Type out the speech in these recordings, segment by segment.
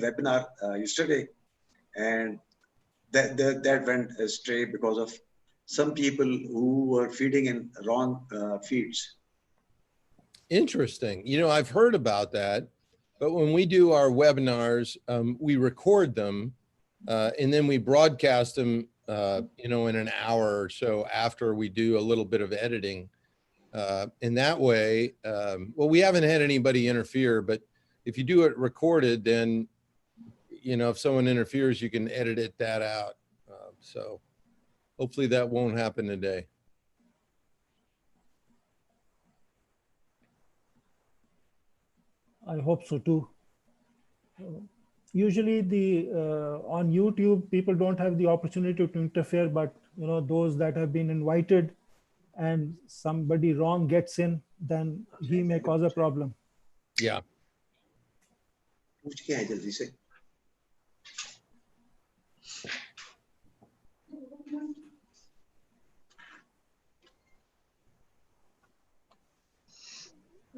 webinar yesterday, and that went astray because of some people who were feeding in wrong feeds. Interesting. You know, I've heard about that, but when we do our webinars, we record them and then we broadcast them, you know, in an hour or so after we do a little bit of editing. In that way, well, we haven't had anybody interfere, but if you do it recorded, then, you know, if someone interferes, you can edit that out. So hopefully that won't happen today. I hope so too. Usually on YouTube, people don't have the opportunity to interfere, but you know, those that have been invited and somebody wrong gets in, then he may cause a problem. Yeah.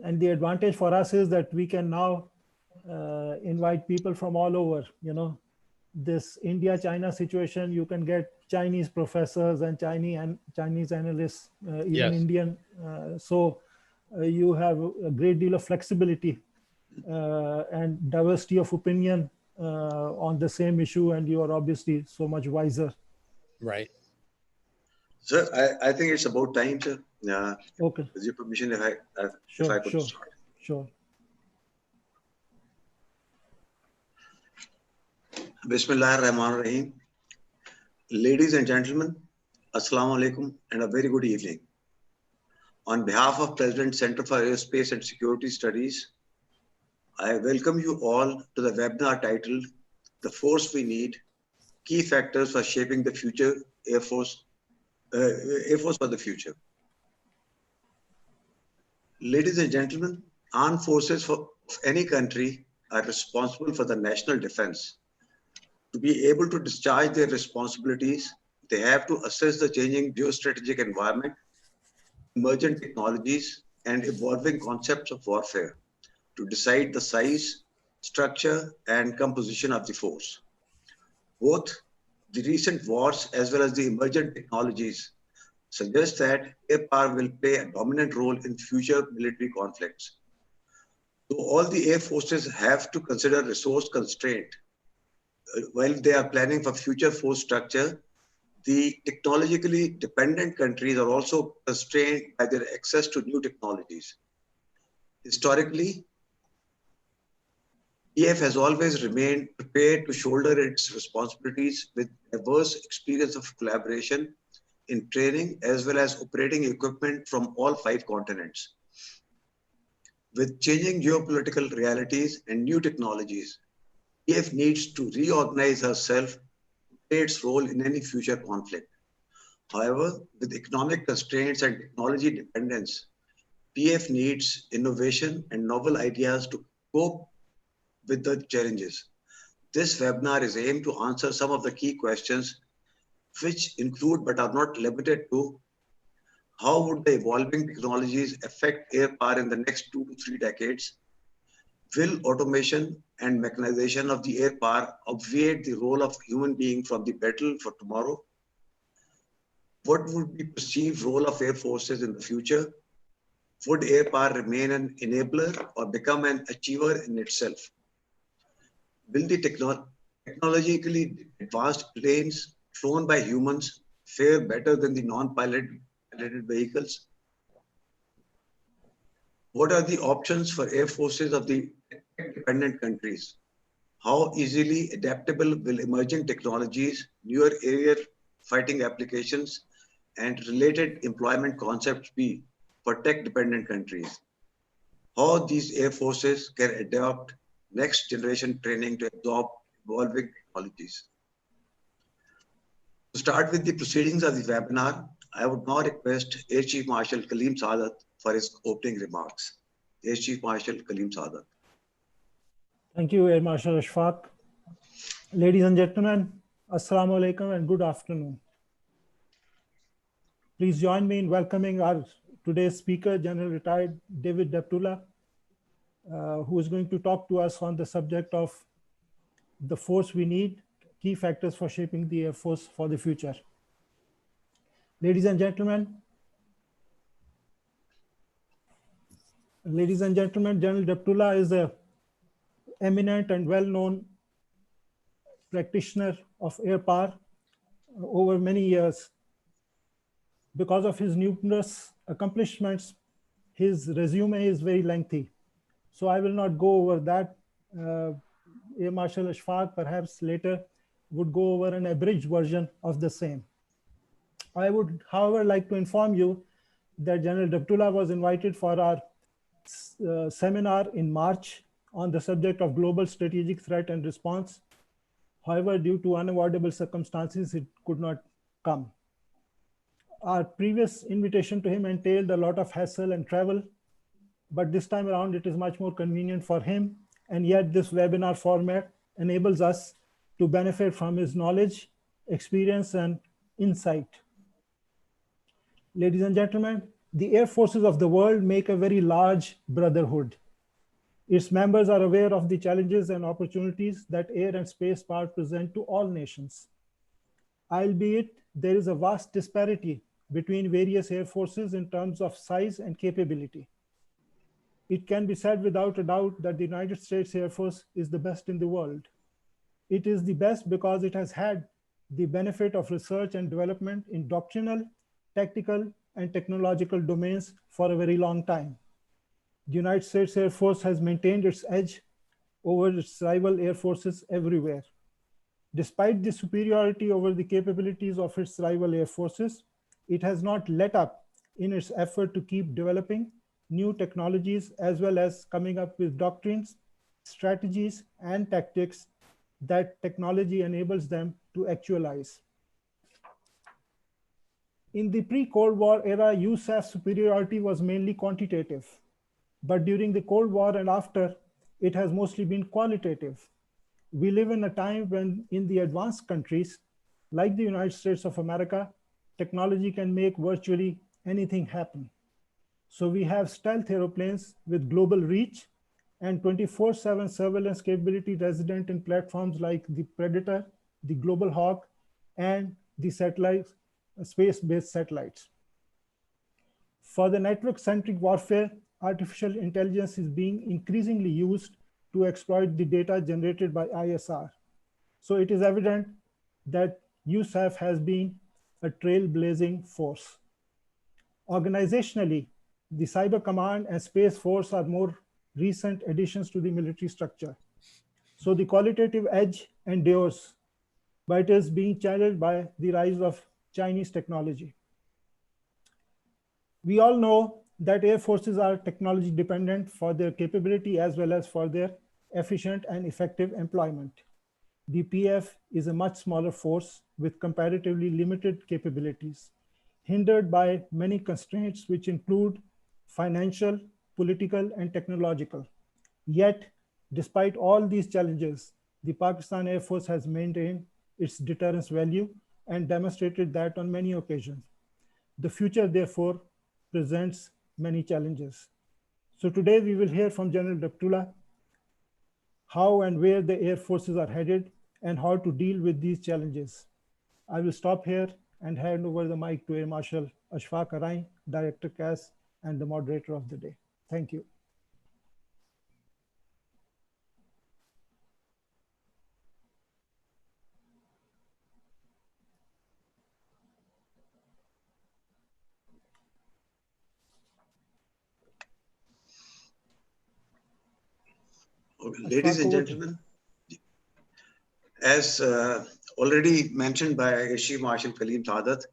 And the advantage for us is that we can now invite people from all over. You know, this India-China situation, you can get Chinese professors and Chinese analysts, even Yes. Indian. So you have a great deal of flexibility and diversity of opinion on the same issue, and you are obviously so much wiser. Right. Sir, I think it's about time, sir. Okay. With your permission, if I could start. Sure. Bismillah ar-Rahman ar-Rahim. Ladies and gentlemen, Assalamu alaikum and a very good evening. On behalf of President Center for Aerospace and Security Studies, I welcome you all to the webinar titled The Force We Need, Key Factors for Shaping the Future Air Force for the Future. Ladies and gentlemen, armed forces of any country are responsible for the national defense. To be able to discharge their responsibilities, they have to assess the changing geostrategic environment, emergent technologies, and evolving concepts of warfare to decide the size, structure, and composition of the force. Both the recent wars as well as the emergent technologies suggest that air power will play a dominant role in future military conflicts. So all the air forces have to consider resource constraint while they are planning for future force structure. The technologically dependent countries are also constrained by their access to new technologies. Historically, PF has always remained prepared to shoulder its responsibilities with diverse experience of collaboration in training as well as operating equipment from all 5 continents. With changing geopolitical realities and new technologies, PF needs to reorganize herself to play its role in any future conflict. However, with economic constraints and technology dependence, PF needs innovation and novel ideas to cope with the challenges. This webinar is aimed to answer some of the key questions, which include but are not limited to: how would the evolving technologies affect air power in the next 2 to 3 decades? Will automation and mechanization of the air power obviate the role of human being from the battle for tomorrow? What would be perceived role of air forces in the future? Would air power remain an enabler or become an achiever in itself? Will the technologically advanced planes flown by humans fare better than the non-piloted vehicles? What are the options for air forces of the dependent countries? How easily adaptable will emerging technologies, newer air fighting applications, and related employment concepts be for tech-dependent countries? How these air forces can adopt next generation training to absorb evolving technologies. To start with the proceedings of the webinar, I would now request Air Chief Marshal Kaleem Saadat for his opening remarks. Air Chief Marshal Kaleem Saadat. Thank you, Air Marshal Ashfaq. Ladies and gentlemen, Assalamu alaikum and good afternoon. Please join me in welcoming our today's speaker, General Retired David Deptula, who is going to talk to us on the subject of the force we need, key factors for shaping the Air Force for the future. Ladies and gentlemen, General Deptula is an eminent and well-known practitioner of air power over many years. Because of his numerous accomplishments, his resume is very lengthy. So I will not go over that. Air Marshal Ashfaq perhaps later would go over an abridged version of the same. I would, however, like to inform you that General Deptula was invited for our seminar in March on the subject of global strategic threat and response. However, due to unavoidable circumstances, it could not come. Our previous invitation to him entailed a lot of hassle and travel, but this time around it is much more convenient for him, and yet this webinar format enables us to benefit from his knowledge, experience, and insight. Ladies and gentlemen, the air forces of the world make a very large brotherhood. Its members are aware of the challenges and opportunities that air and space power present to all nations. Albeit there is a vast disparity between various air forces in terms of size and capability. It can be said without a doubt that the United States Air Force is the best in the world. It is the best because it has had the benefit of research and development in doctrinal, tactical, and technological domains for a very long time. The United States Air Force has maintained its edge over its rival air forces everywhere. Despite the superiority over the capabilities of its rival air forces, it has not let up in its effort to keep developing new technologies as well as coming up with doctrines, strategies, and tactics that technology enables them to actualize. In the pre-Cold War era, USAF superiority was mainly quantitative, but during the Cold War and after, it has mostly been qualitative. We live in a time when in the advanced countries, like the United States of America, technology can make virtually anything happen. So we have stealth aeroplanes with global reach and 24/7 surveillance capability resident in platforms like the Predator, the Global Hawk, and the satellites, space-based satellites. For the network-centric warfare, artificial intelligence is being increasingly used to exploit the data generated by ISR. So it is evident that USAF has been a trailblazing force. Organizationally, the Cyber Command and Space Force are more recent additions to the military structure. So the qualitative edge endures, but it is being challenged by the rise of Chinese technology. We all know that air forces are technology dependent for their capability as well as for their efficient and effective employment. The PF is a much smaller force with comparatively limited capabilities, hindered by many constraints which include financial, political, and technological. Yet, despite all these challenges, the Pakistan Air Force has maintained its deterrence value and demonstrated that on many occasions. The future, therefore, presents many challenges. So today we will hear from General Deptula how and where the air forces are headed and how to deal with these challenges. I will stop here and hand over the mic to Air Marshal Ashfaq Arain, Director CAS, and the moderator of the day. Thank you. Okay, ladies and gentlemen, as already mentioned by Air Chief Marshal Kaleem Saadat,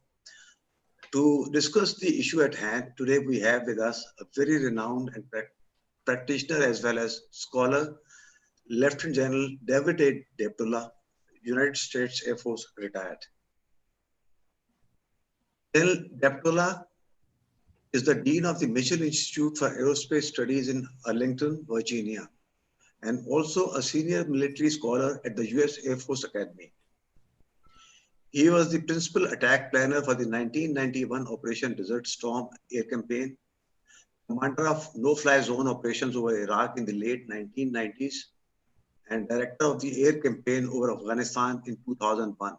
to discuss the issue at hand, today we have with us a very renowned and practitioner as well as scholar, Lieutenant General David A. Deptula, United States Air Force retired. General Deptula is the Dean of the Mitchell Institute for Aerospace Studies in Arlington, Virginia, and also a senior military scholar at the US Air Force Academy. He was the principal attack planner for the 1991 Operation Desert Storm air campaign, commander of no-fly zone operations over Iraq in the late 1990s, and director of the air campaign over Afghanistan in 2001.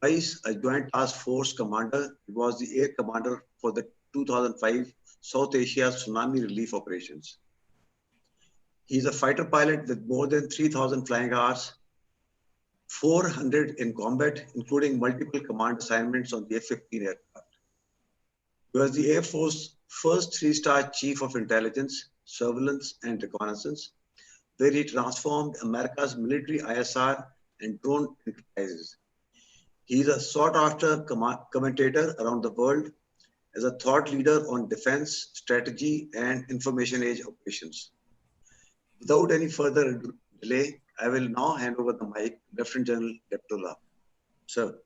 Twice a joint task force commander, he was the air commander for the 2005 South Asia tsunami relief operations. He is a fighter pilot with more than 3,000 flying hours, 400 in combat, including multiple command assignments on the F-15 aircraft. He was the Air Force's first 3-star Chief of Intelligence, Surveillance and Reconnaissance, where he transformed America's military ISR and drone enterprises. He is a sought-after commentator around the world as a thought leader on defense, strategy, and information age operations. Without any further delay, I will now hand over the mic to Lieutenant General Deptullah. Sir.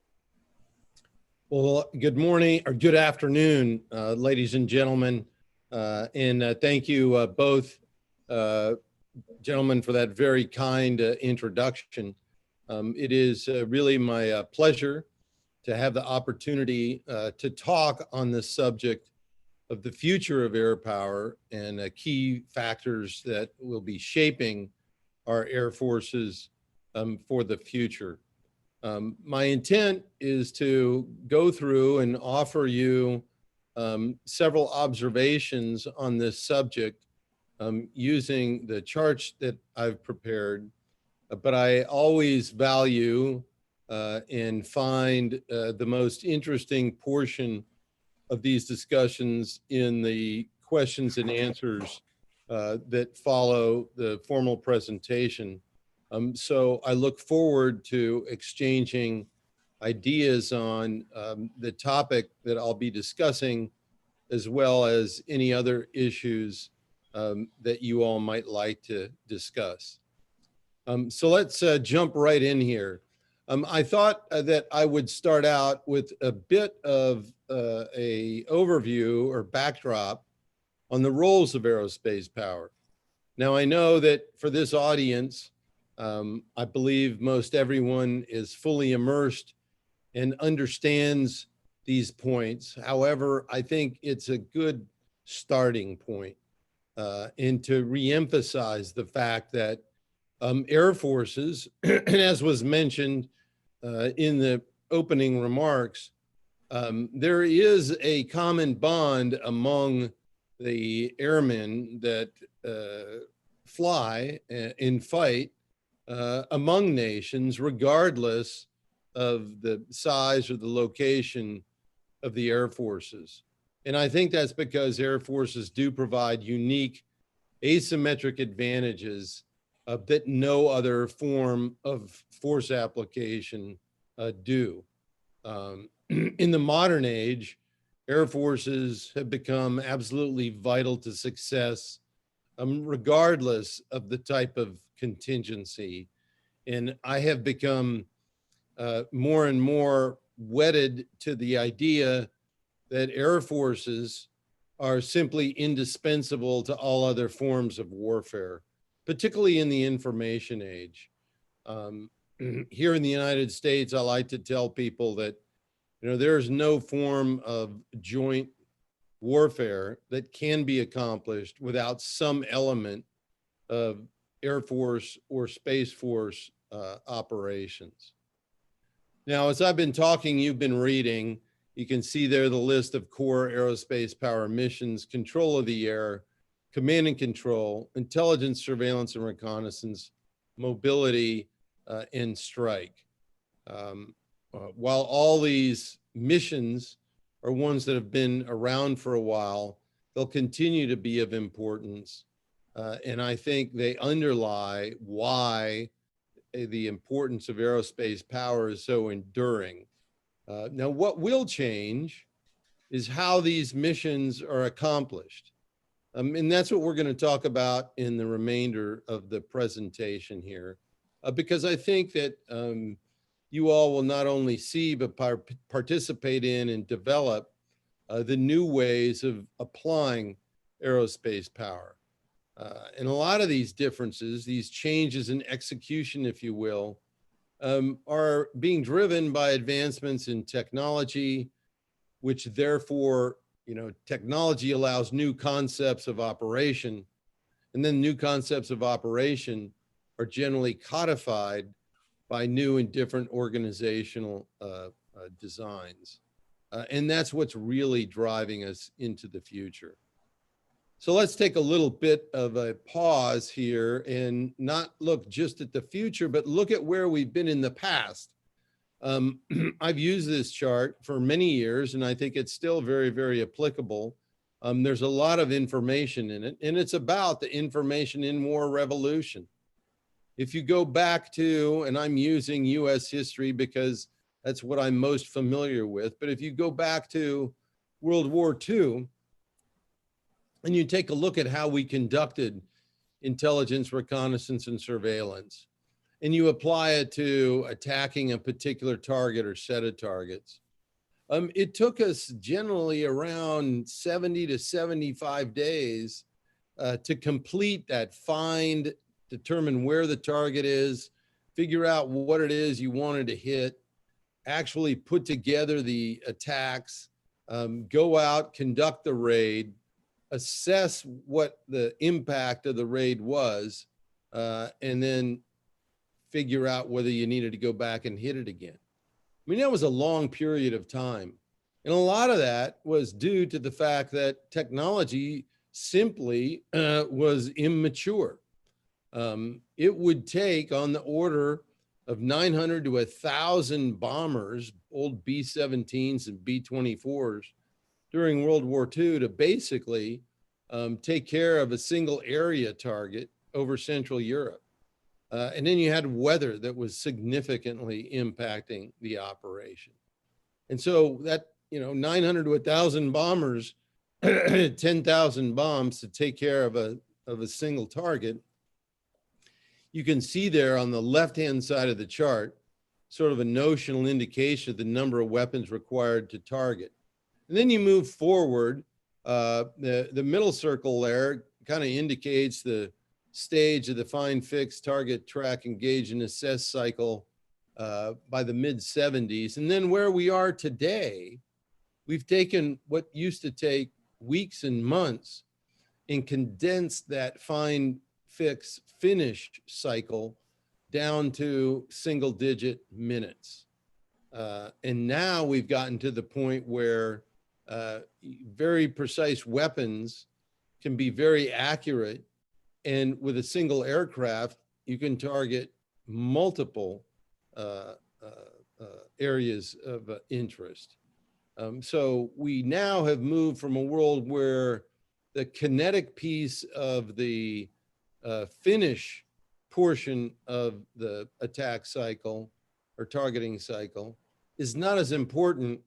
Well, good morning or good afternoon, ladies and gentlemen, and thank you both gentlemen for that very kind introduction. It is really my pleasure to have the opportunity to talk on this subject of the future of air power and key factors that will be shaping our air forces for the future. My intent is to go through and offer you several observations on this subject using the charts that I've prepared, but I always value and find the most interesting portion of these discussions in the questions and answers that follow the formal presentation. So I look forward to exchanging ideas on the topic that I'll be discussing, as well as any other issues that you all might like to discuss. So let's jump right in here. I thought that I would start out with a bit of a overview or backdrop on the roles of aerospace power. Now, I know that for this audience, I believe most everyone is fully immersed and understands these points. However, I think it's a good starting point and to reemphasize the fact that air forces, as was mentioned in the opening remarks, there is a common bond among the airmen that fly and fight among nations, regardless of the size or the location of the air forces. And I think that's because air forces do provide unique asymmetric advantages that no other form of force application do. In the modern age, air forces have become absolutely vital to success, regardless of the type of contingency. And I have become more and more wedded to the idea that air forces are simply indispensable to all other forms of warfare, particularly in the information age. Here in the United States, I like to tell people that, you know, there's no form of joint warfare that can be accomplished without some element of Air Force or Space Force operations. Now, as I've been talking, you've been reading, you can see there the list of core aerospace power missions: control of the air, command and control, intelligence, surveillance and reconnaissance, mobility, and strike. While all these missions are ones that have been around for a while, they'll continue to be of importance. And I think they underlie why the importance of aerospace power is so enduring. Now, what will change is how these missions are accomplished. And that's what we're going to talk about in the remainder of the presentation here, because I think that you all will not only see, but participate in and develop the new ways of applying aerospace power. And a lot of these differences, these changes in execution, if you will, are being driven by advancements in technology, which therefore, you know, technology allows new concepts of operation, and then new concepts of operation are generally codified by new and different organizational designs. And that's what's really driving us into the future. So let's take a little bit of a pause here and not look just at the future, but look at where we've been in the past. I've used this chart for many years, and I think it's still very, very applicable. There's a lot of information in it, and it's about the information in war revolution. If you go back to, and I'm using US history because that's what I'm most familiar with, but if you go back to World War II, and you take a look at how we conducted intelligence, reconnaissance, and surveillance, and you apply it to attacking a particular target or set of targets, it took us generally around 70 to 75 days to complete that find, determine where the target is, figure out what it is you wanted to hit, actually put together the attacks, go out, conduct the raid, assess what the impact of the raid was, and then figure out whether you needed to go back and hit it again. I mean, that was a long period of time. And a lot of that was due to the fact that technology simply was immature. It would take on the order of 900 to 1,000 bombers, old B-17s and B-24s, during World War II to basically take care of a single area target over Central Europe. And then you had weather that was significantly impacting the operation. And so that, 900 to 1,000 bombers, 10,000 bombs to take care of a single target. You can see there on the left-hand side of the chart, sort of a notional indication of the number of weapons required to target. And then you move forward, the middle circle there kind of indicates the stage of the find, fix, target, track, engage, and assess cycle by the mid-70s. And then where we are today, we've taken what used to take weeks and months and condensed that find, fix, finish cycle down to single-digit minutes. And now we've gotten to the point where very precise weapons can be very accurate, and with a single aircraft, you can target multiple areas of interest. So we now have moved from a world where the kinetic piece of the finish portion of the attack cycle or targeting cycle is not as important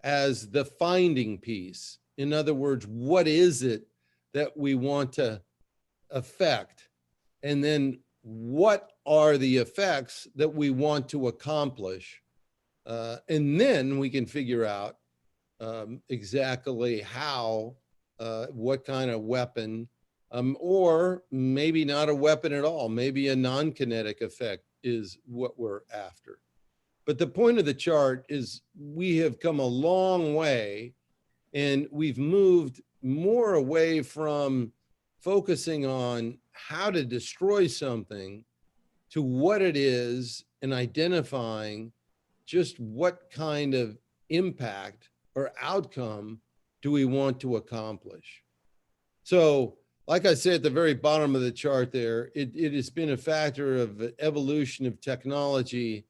as the finding piece. In other words, what is it that we want to affect? And then what are the effects that we want to accomplish? And then we can figure out exactly how, what kind of weapon, or maybe not a weapon at all. Maybe a non-kinetic effect is what we're after. But the point of the chart is we have come a long way, and we've moved more away from focusing on how to destroy something to what it is and identifying just what kind of impact or outcome do we want to accomplish. So, like I said at the very bottom of the chart there, it has been a factor of evolution of technology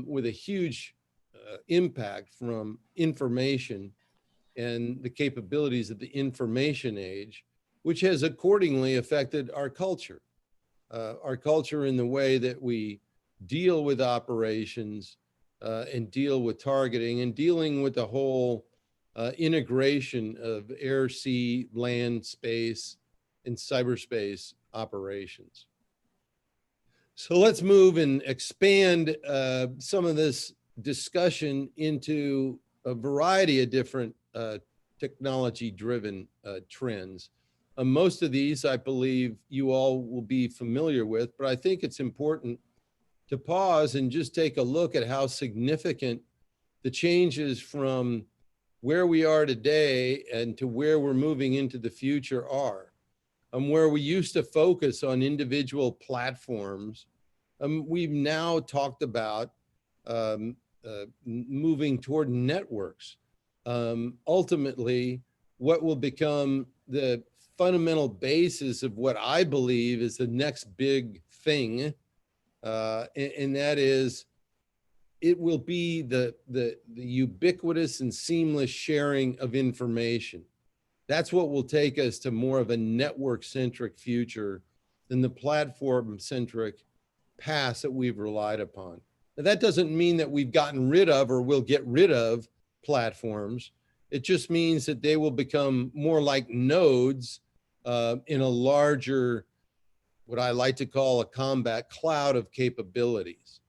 with a huge impact from information and the capabilities of the information age, which has accordingly affected our culture in the way that we deal with operations and deal with targeting and dealing with the whole integration of air, sea, land, space, and cyberspace operations. So let's move and expand some of this discussion into a variety of different technology-driven trends. Most of these, I believe, you all will be familiar with, but I think it's important to pause and just take a look at how significant the changes from where we are today and to where we're moving into the future are. where we used to focus on individual platforms, we've now talked about moving toward networks. Ultimately, what will become the fundamental basis of what I believe is the next big thing, and that is, it will be the ubiquitous and seamless sharing of information. That's what will take us to more of a network-centric future than the platform-centric past that we've relied upon. Now, that doesn't mean that we've gotten rid of or will get rid of platforms. It just means that they will become more like nodes in a larger, what I like to call a combat cloud of capabilities.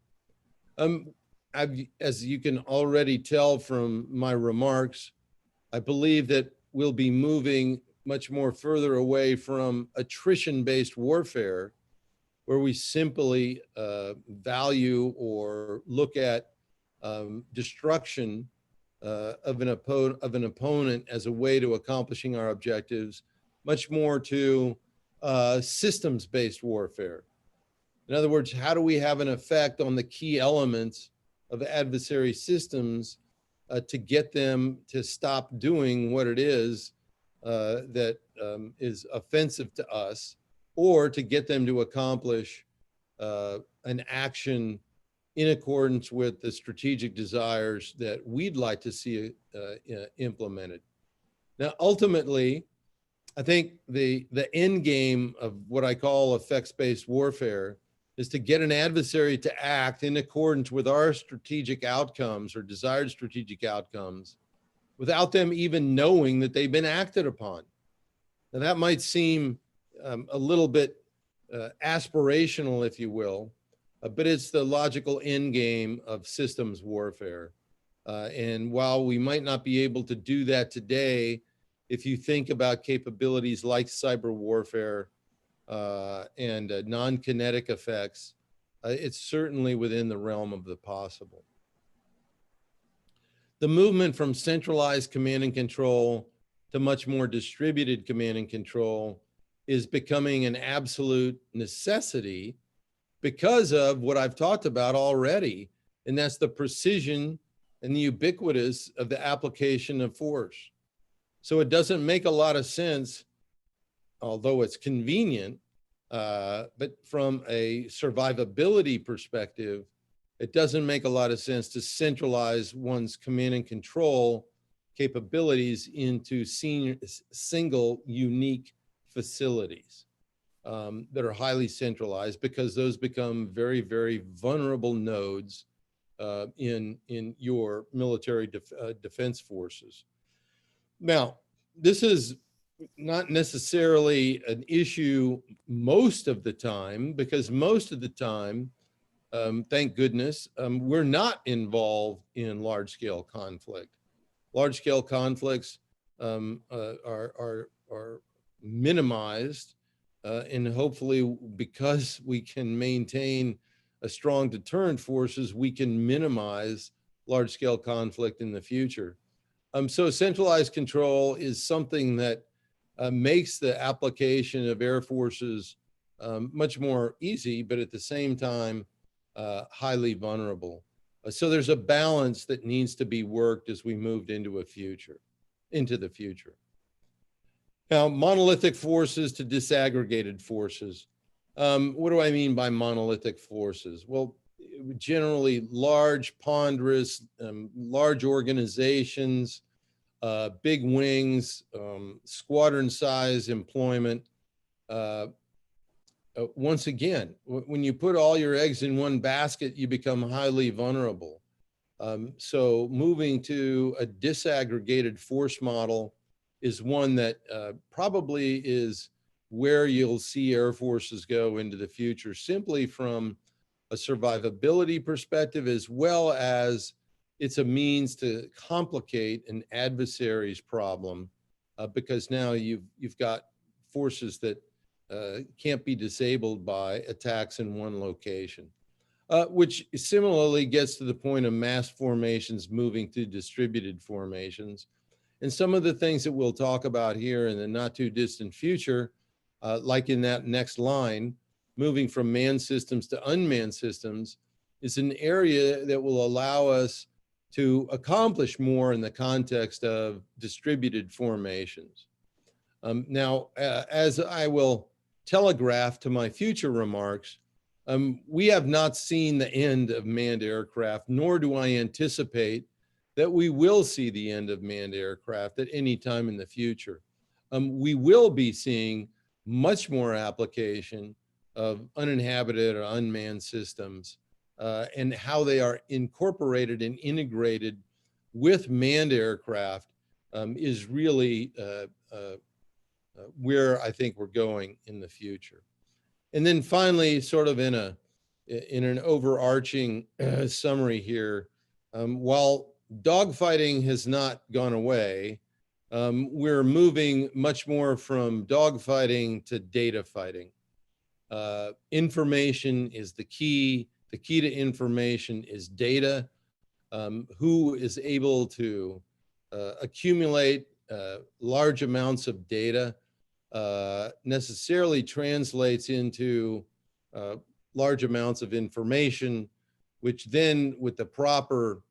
As you can already tell from my remarks, I believe that we'll be moving much more further away from attrition-based warfare, where we simply value or look at destruction of an opponent as a way to accomplishing our objectives, much more to systems-based warfare. In other words, how do we have an effect on the key elements of adversary systems to get them to stop doing what it is that is offensive to us, or to get them to accomplish an action in accordance with the strategic desires that we'd like to see implemented. Now, ultimately, I think the end game of what I call effects-based warfare is to get an adversary to act in accordance with our strategic outcomes or desired strategic outcomes without them even knowing that they've been acted upon. Now, that might seem a little bit aspirational, if you will, but it's the logical end game of systems warfare. And while we might not be able to do that today, if you think about capabilities like cyber warfare and non-kinetic effects, it's certainly within the realm of the possible. The movement from centralized command and control to much more distributed command and control is becoming an absolute necessity because of what I've talked about already, and that's the precision and the ubiquitous of the application of force. So it doesn't make a lot of sense, although it's convenient, but from a survivability perspective, it doesn't make a lot of sense to centralize one's command and control capabilities into single unique facilities that are highly centralized, because those become very, very vulnerable nodes in your military defense forces. Now, this is not necessarily an issue most of the time, because most of the time, thank goodness, we're not involved in large-scale conflict. Large-scale conflicts are minimized, and hopefully, because we can maintain a strong deterrent forces, we can minimize large-scale conflict in the future. So centralized control is something that makes the application of air forces much more easy, but at the same time, highly vulnerable. So there's a balance that needs to be worked as we moved into the future. Now, monolithic forces to disaggregated forces. What do I mean by monolithic forces? Well, generally large, ponderous, large organizations, big wings, squadron size employment. Once again, when you put all your eggs in one basket, you become highly vulnerable. So moving to a disaggregated force model is one that probably is where you'll see air forces go into the future, simply from a survivability perspective, as well as it's a means to complicate an adversary's problem, because now you've got forces that can't be disabled by attacks in one location, which similarly gets to the point of mass formations moving to distributed formations. And some of the things that we'll talk about here in the not too distant future, like in that next line, moving from manned systems to unmanned systems, is an area that will allow us to accomplish more in the context of distributed formations. Now, as I will telegraph to my future remarks, we have not seen the end of manned aircraft, nor do I anticipate that we will see the end of manned aircraft at any time in the future. We will be seeing much more application of uninhabited or unmanned systems and how they are incorporated and integrated with manned aircraft is really where I think we're going in the future. And then finally, sort of in an overarching summary here, while dogfighting has not gone away, we're moving much more from dogfighting to data fighting. Information is the key. The key to information is data. Who is able to accumulate large amounts of data necessarily translates into large amounts of information, which then with the proper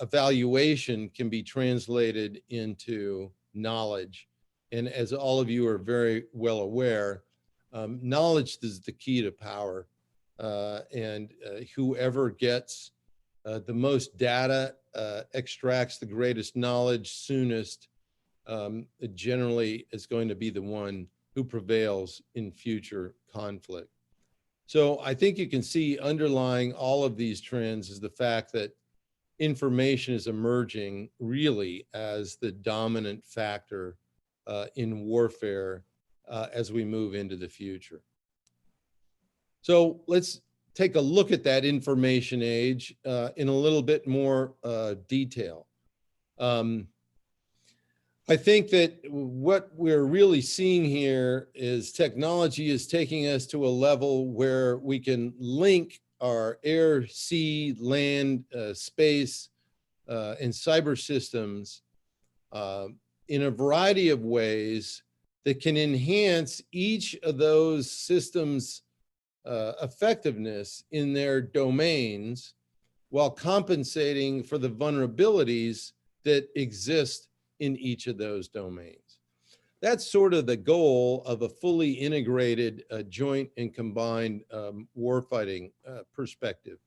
evaluation can be translated into knowledge. And as all of you are very well aware, knowledge is the key to power. And whoever gets the most data extracts the greatest knowledge soonest, it generally is going to be the one who prevails in future conflict. So I think you can see underlying all of these trends is the fact that information is emerging really as the dominant factor in warfare as we move into the future. So let's take a look at that information age in a little bit more detail. I think that what we're really seeing here is technology is taking us to a level where we can link our air, sea, land, space, and cyber systems in a variety of ways that can enhance each of those systems' effectiveness in their domains while compensating for the vulnerabilities that exist in each of those domains. That's sort of the goal of a fully integrated joint and combined warfighting perspective.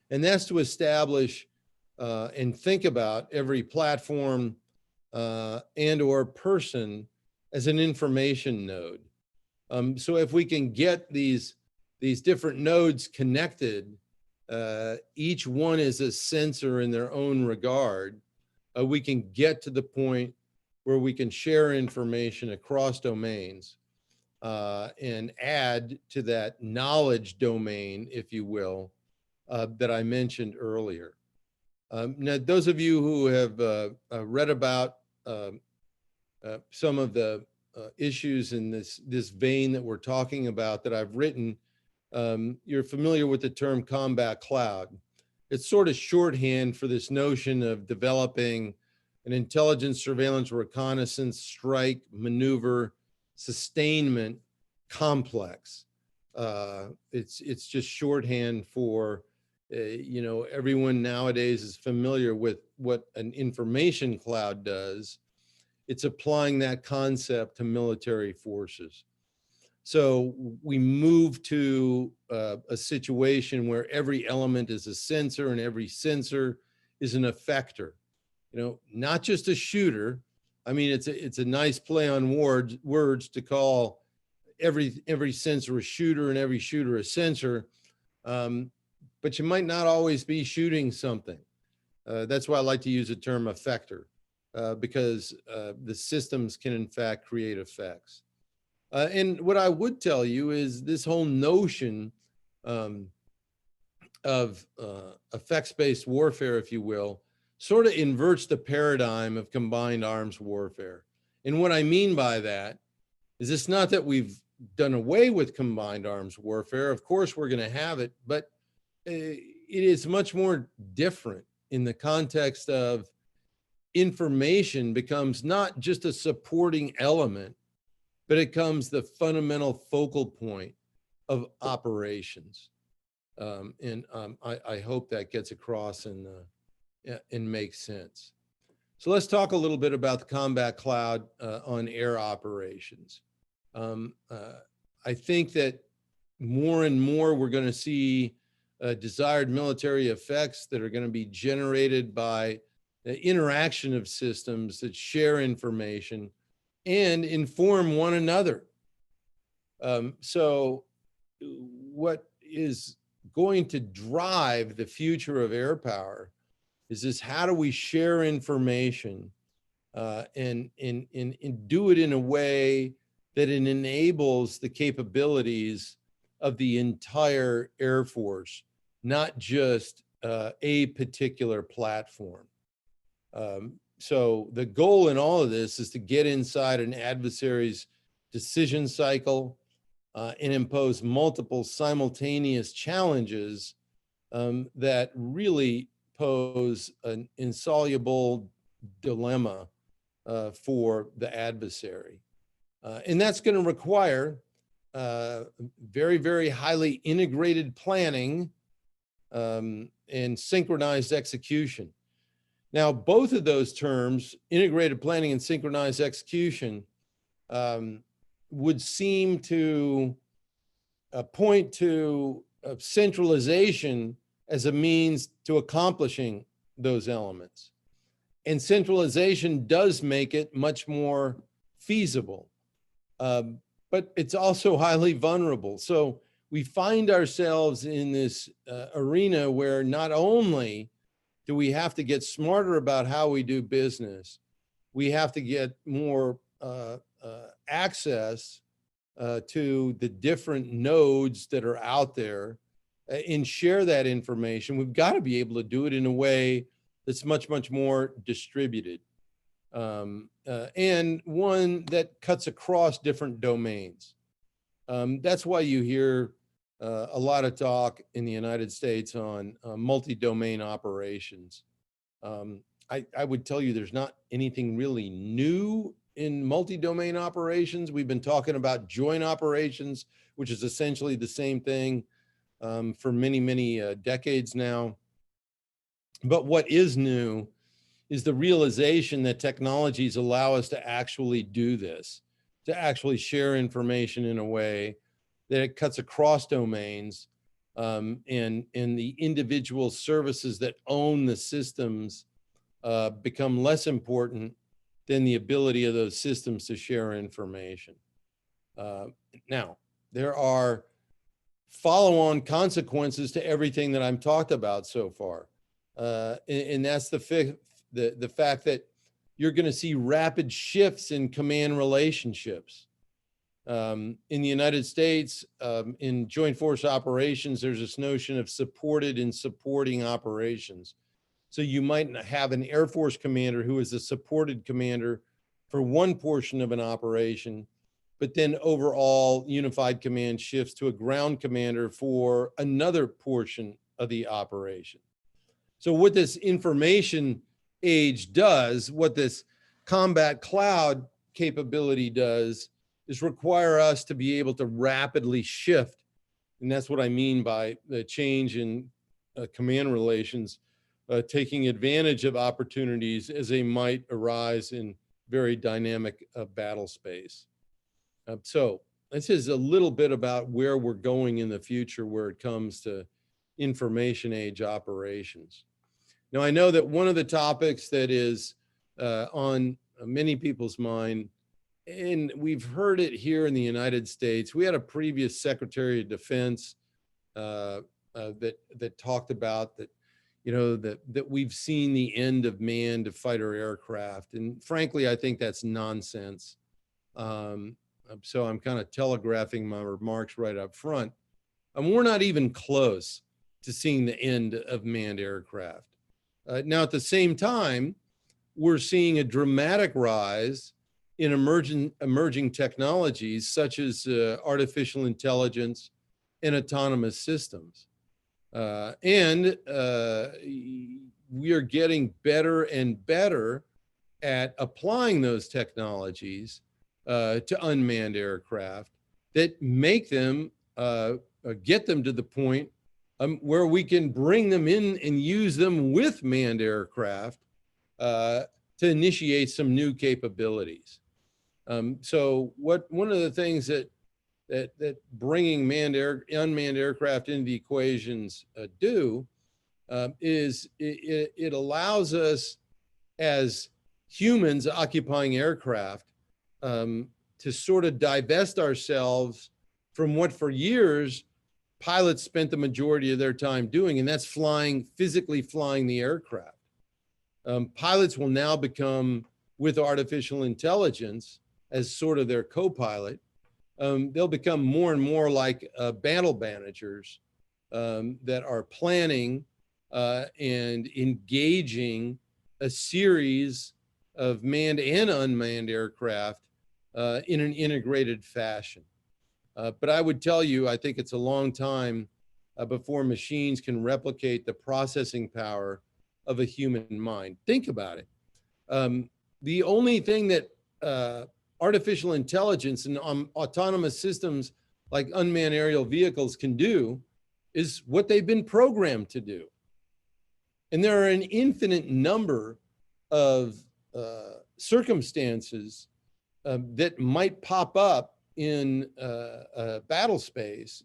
And that's to establish and think about every platform and or person as an information node. So if we can get these different nodes connected, each one is a sensor in their own regard, we can get to the point where we can share information across domains and add to that knowledge domain, if you will, that I mentioned earlier. Now, those of you who have read about some of the issues in this vein that we're talking about that I've written, you're familiar with the term combat cloud. It's sort of shorthand for this notion of developing an intelligence, surveillance, reconnaissance, strike, maneuver, sustainment complex. It's just shorthand for, you know, everyone nowadays is familiar with what an information cloud does. It's applying that concept to military forces. So we move to a situation where every element is a sensor and every sensor is an effector. You know, not just a shooter. I mean, it's a nice play on words to call every sensor a shooter and every shooter a sensor, but you might not always be shooting something. That's why I like to use the term effector, because the systems can in fact create effects. And what I would tell you is this whole notion of effects-based warfare, if you will, sort of inverts the paradigm of combined arms warfare. And what I mean by that is it's not that we've done away with combined arms warfare. Of course, we're going to have it, but it is much more different in the context of information becomes not just a supporting element but it becomes the fundamental focal point of operations. I hope that gets across and makes sense. So let's talk a little bit about the combat cloud on air operations. I think that more and more we're going to see desired military effects that are going to be generated by the interaction of systems that share information and inform one another. So what is going to drive the future of air power is this: how do we share information and do it in a way that it enables the capabilities of the entire Air Force, not just a particular platform. So the goal in all of this is to get inside an adversary's decision cycle and impose multiple simultaneous challenges that really pose an insoluble dilemma for the adversary. And that's going to require very, very highly integrated planning and synchronized execution. Now, both of those terms, integrated planning and synchronized execution, would seem to point to centralization as a means to accomplishing those elements. And centralization does make it much more feasible, but it's also highly vulnerable. So we find ourselves in this arena where not only do we have to get smarter about how we do business, we have to get more access to the different nodes that are out there and share that information. We've got to be able to do it in a way that's much, much more distributed and one that cuts across different domains. That's why you hear a lot of talk in the United States on multi-domain operations. I would tell you there's not anything really new in multi-domain operations. We've been talking about joint operations, which is essentially the same thing for many, many decades now. But what is new is the realization that technologies allow us to actually do this, to actually share information in a way that it cuts across domains, and the individual services that own the systems become less important than the ability of those systems to share information. Now, there are follow-on consequences to everything that I'm talked about so far. And that's the fact that you're going to see rapid shifts in command relationships. In the United States, in joint force operations, there's this notion of supported and supporting operations. So you might have an Air Force commander who is a supported commander for one portion of an operation, but then overall unified command shifts to a ground commander for another portion of the operation. So what this information age does, what this combat cloud capability does, is require us to be able to rapidly shift. And that's what I mean by the change in command relations, taking advantage of opportunities as they might arise in very dynamic battle space. So this is a little bit about where we're going in the future where it comes to information age operations. Now, I know that one of the topics that is on many people's mind, and we've heard it here in the United States. We had a previous Secretary of Defense that talked about that, you know, that we've seen the end of manned fighter aircraft. And frankly, I think that's nonsense. So I'm kind of telegraphing my remarks right up front. And we're not even close to seeing the end of manned aircraft. Now, at the same time, we're seeing a dramatic rise in emerging technologies such as artificial intelligence and autonomous systems. And we are getting better and better at applying those technologies to unmanned aircraft that make them, get them to the point where we can bring them in and use them with manned aircraft to initiate some new capabilities. So one of the things that bringing unmanned aircraft into the equations is it allows us as humans occupying aircraft to sort of divest ourselves from what for years pilots spent the majority of their time doing, and that's physically flying the aircraft. Pilots will now become, with artificial intelligence as sort of their co-pilot, they'll become more and more like battle managers that are planning and engaging a series of manned and unmanned aircraft in an integrated fashion. But I would tell you, I think it's a long time before machines can replicate the processing power of a human mind. Think about it. The only thing that artificial intelligence and autonomous systems like unmanned aerial vehicles can do is what they've been programmed to do. And there are an infinite number of circumstances that might pop up in battle space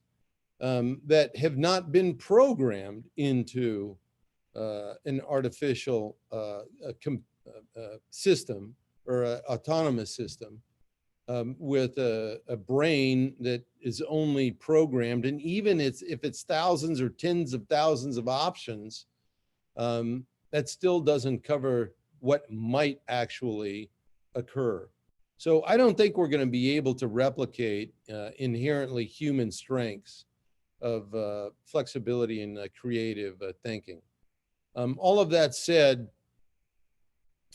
that have not been programmed into an artificial system or an autonomous system with a brain that is only programmed. And even if it's thousands or tens of thousands of options, that still doesn't cover what might actually occur. So I don't think we're going to be able to replicate inherently human strengths of flexibility and creative thinking. All of that said,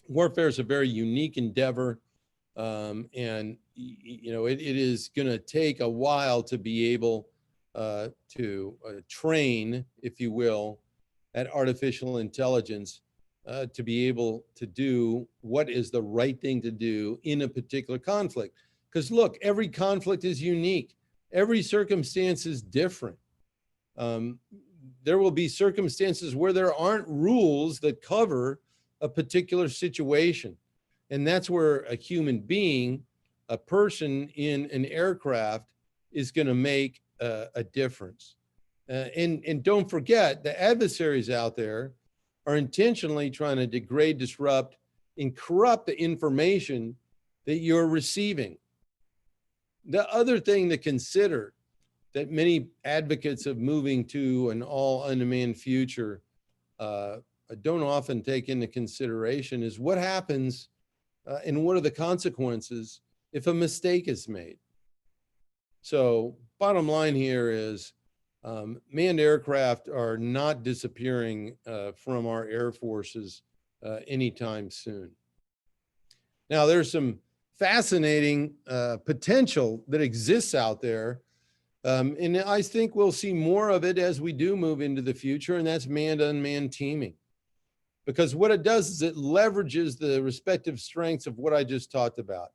warfare is a very unique endeavor, and it is going to take a while to be able to train, if you will, at artificial intelligence to be able to do what is the right thing to do in a particular conflict. Because look, every conflict is unique. Every circumstance is different. There will be circumstances where there aren't rules that cover a particular situation. And that's where a human being, a person in an aircraft, is going to make a difference. And don't forget, the adversaries out there are intentionally trying to degrade, disrupt, and corrupt the information that you're receiving. The other thing to consider that many advocates of moving to an all unmanned future don't often take into consideration is what happens and what are the consequences if a mistake is made. So bottom line here is manned aircraft are not disappearing from our air forces anytime soon. Now, there's some fascinating potential that exists out there. And I think we'll see more of it as we do move into the future, and that's manned-unmanned teaming. Because what it does is it leverages the respective strengths of what I just talked about,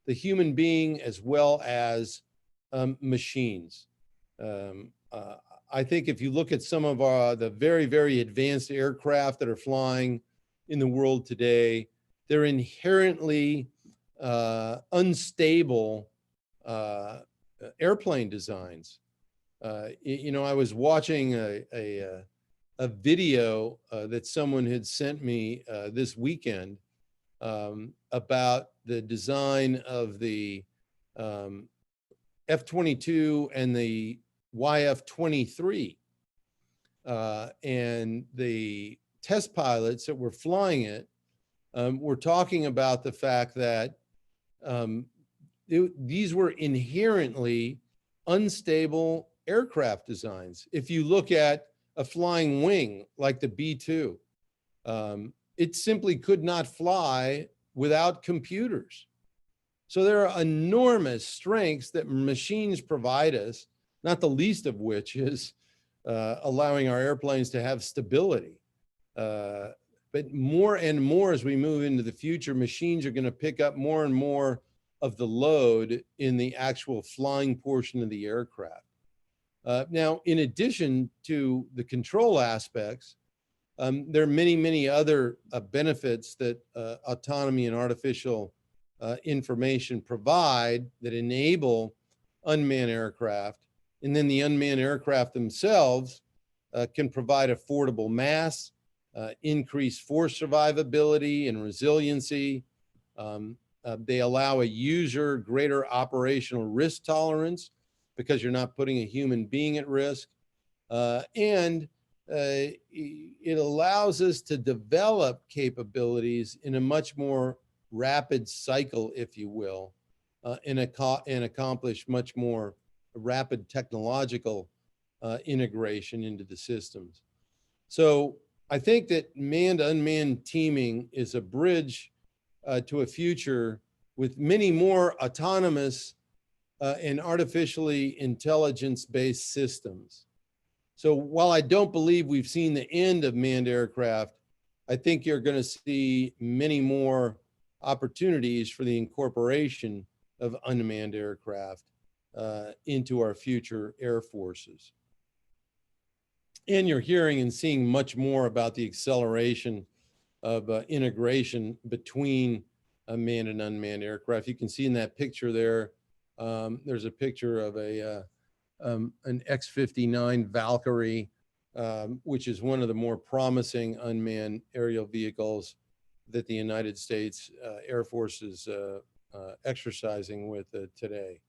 the human being as well as machines. I think if you look at some of the very, very advanced aircraft that are flying in the world today, they're inherently unstable airplane designs. I was watching a video that someone had sent me this weekend about the design of the F-22 and the YF-23. And the test pilots that were flying it were talking about the fact that these were inherently unstable aircraft designs. If you look at a flying wing like the B-2, it simply could not fly without computers. So there are enormous strengths that machines provide us, not the least of which is allowing our airplanes to have stability. But more and more as we move into the future, machines are going to pick up more and more of the load in the actual flying portion of the aircraft. Now, in addition to the control aspects, there are many, many other benefits that autonomy and artificial information provide that enable unmanned aircraft. And then the unmanned aircraft themselves can provide affordable mass, increased force survivability and resiliency. They allow a user greater operational risk tolerance because you're not putting a human being at risk. And it allows us to develop capabilities in a much more rapid cycle, if you will, and accomplish much more rapid technological integration into the systems. So I think that manned-unmanned teaming is a bridge to a future with many more autonomous and artificially intelligence-based systems. So while I don't believe we've seen the end of manned aircraft, I think you're going to see many more opportunities for the incorporation of unmanned aircraft into our future air forces. And you're hearing and seeing much more about the acceleration of integration between manned and unmanned aircraft. You can see in that picture there, there's a picture of an X-59 Valkyrie, which is one of the more promising unmanned aerial vehicles that the United States Air Force is exercising with today.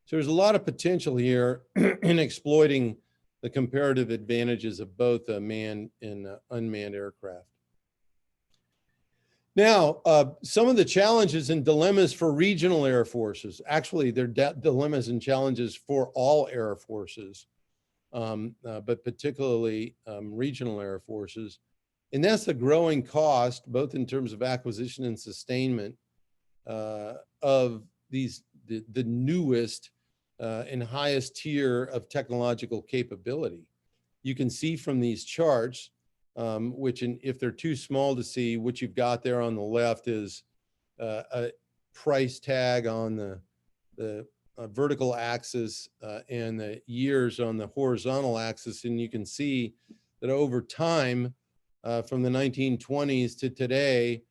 So there's a lot of potential here in exploiting the comparative advantages of both manned and unmanned aircraft. Now, some of the challenges and dilemmas for regional air forces, actually they're dilemmas and challenges for all air forces, but particularly regional air forces. And that's the growing cost, both in terms of acquisition and sustainment of the newest and highest tier of technological capability. You can see from these charts, which if they're too small to see, what you've got there on the left is a price tag on the vertical axis and the years on the horizontal axis. And you can see that over time, from the 1920s to today,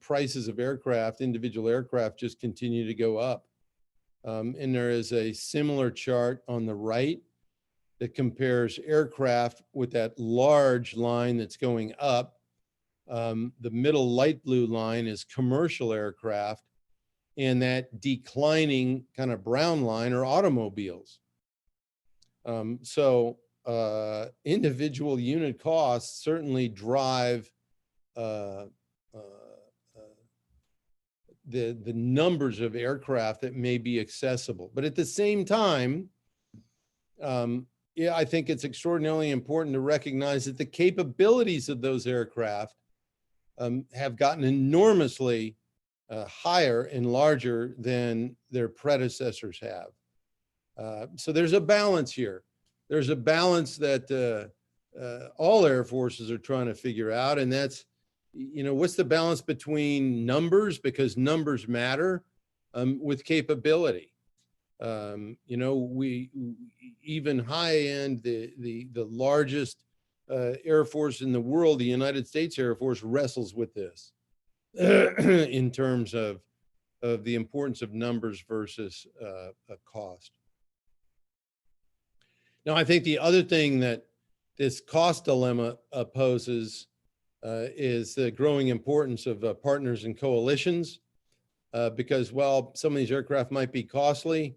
prices of aircraft, individual aircraft, just continue to go up. And there is a similar chart on the right that compares aircraft with that large line that's going up. The middle light blue line is commercial aircraft, and that declining kind of brown line are automobiles. So individual unit costs certainly drive the numbers of aircraft that may be accessible. But at the same time, yeah, I think it's extraordinarily important to recognize that the capabilities of those aircraft have gotten enormously higher and larger than their predecessors have. So there's a balance here. There's a balance that all air forces are trying to figure out, and that's, you know, what's the balance between numbers, because numbers matter, with capability. You know, we even high end, the largest Air Force in the world, the United States Air Force, wrestles with this in terms of the importance of numbers versus cost. Now, I think the other thing that this cost dilemma poses is the growing importance of partners and coalitions, because while some of these aircraft might be costly,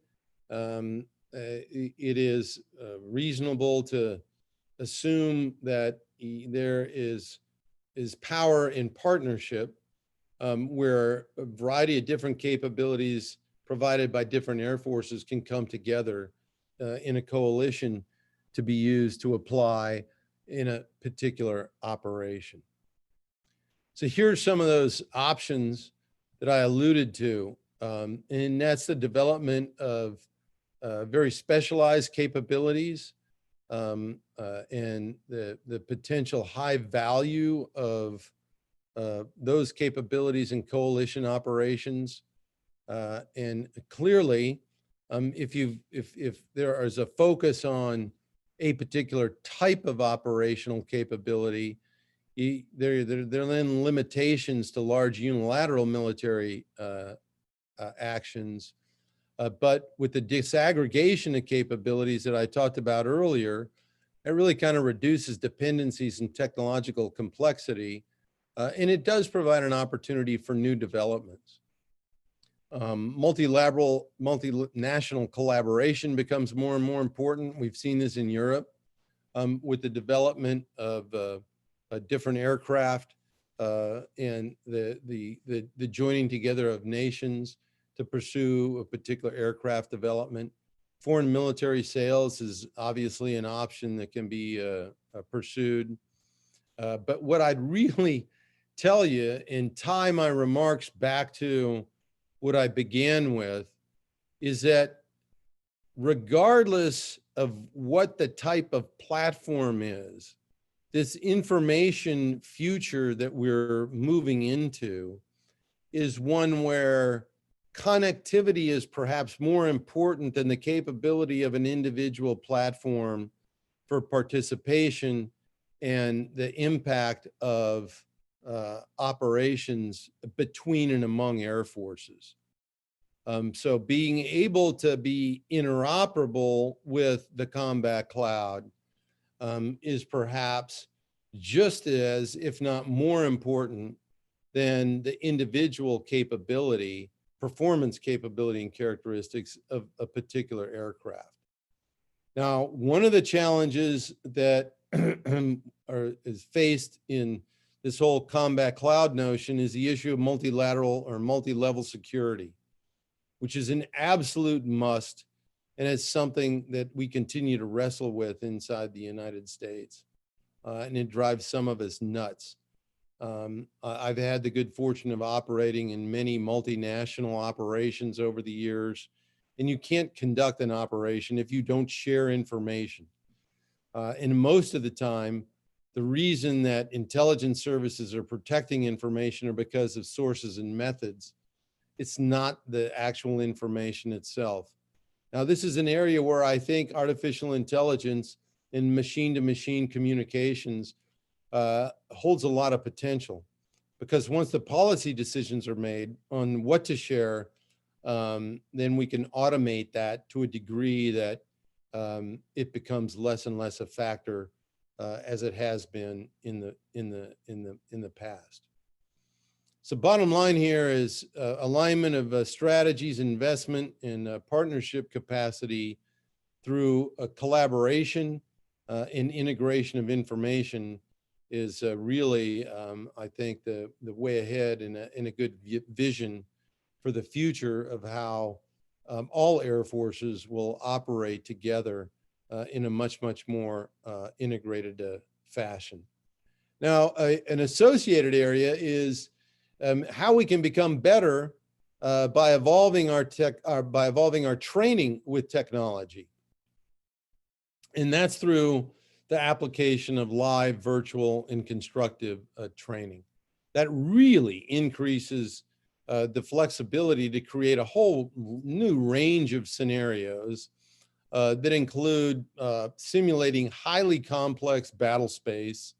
it is reasonable to assume that there is power in partnership, where a variety of different capabilities provided by different air forces can come together in a coalition to be used to apply in a particular operation. So here's some of those options that I alluded to, and that's the development of very specialized capabilities, and the potential high value of those capabilities in coalition operations. And clearly, if there is a focus on a particular type of operational capability, there are then limitations to large unilateral military actions. But with the disaggregation of capabilities that I talked about earlier, it really kind of reduces dependencies and technological complexity, and it does provide an opportunity for new developments. Multinational collaboration becomes more and more important. We've seen this in Europe with the development of different aircraft and the joining together of nations to pursue a particular aircraft development. Foreign military sales is obviously an option that can be pursued. But what I'd really tell you and tie my remarks back to what I began with is that regardless of what the type of platform is, this information future that we're moving into is one where connectivity is perhaps more important than the capability of an individual platform for participation and the impact of operations between and among air forces. So being able to be interoperable with the combat cloud is perhaps just as, if not more important than the individual capability, performance capability and characteristics of a particular aircraft. Now, one of the challenges that is faced in this whole combat cloud notion is the issue of multilateral or multi-level security, which is an absolute must, and it's something that we continue to wrestle with inside the United States, and it drives some of us nuts. I've had the good fortune of operating in many multinational operations over the years, and you can't conduct an operation if you don't share information. And most of the time, the reason that intelligence services are protecting information are because of sources and methods. It's not the actual information itself. Now, this is an area where I think artificial intelligence and machine-to-machine communications holds a lot of potential, because once the policy decisions are made on what to share, then we can automate that to a degree that it becomes less and less a factor as it has been in the past. So bottom line here is alignment of strategies, investment, and partnership capacity through a collaboration and integration of information is really, I think, the way ahead in a good vision for the future of how all air forces will operate together in a much more integrated fashion. Now, an associated area is how we can become better by evolving our training with technology, and that's through the application of live, virtual, and constructive training. That really increases the flexibility to create a whole new range of scenarios that include simulating highly complex battle space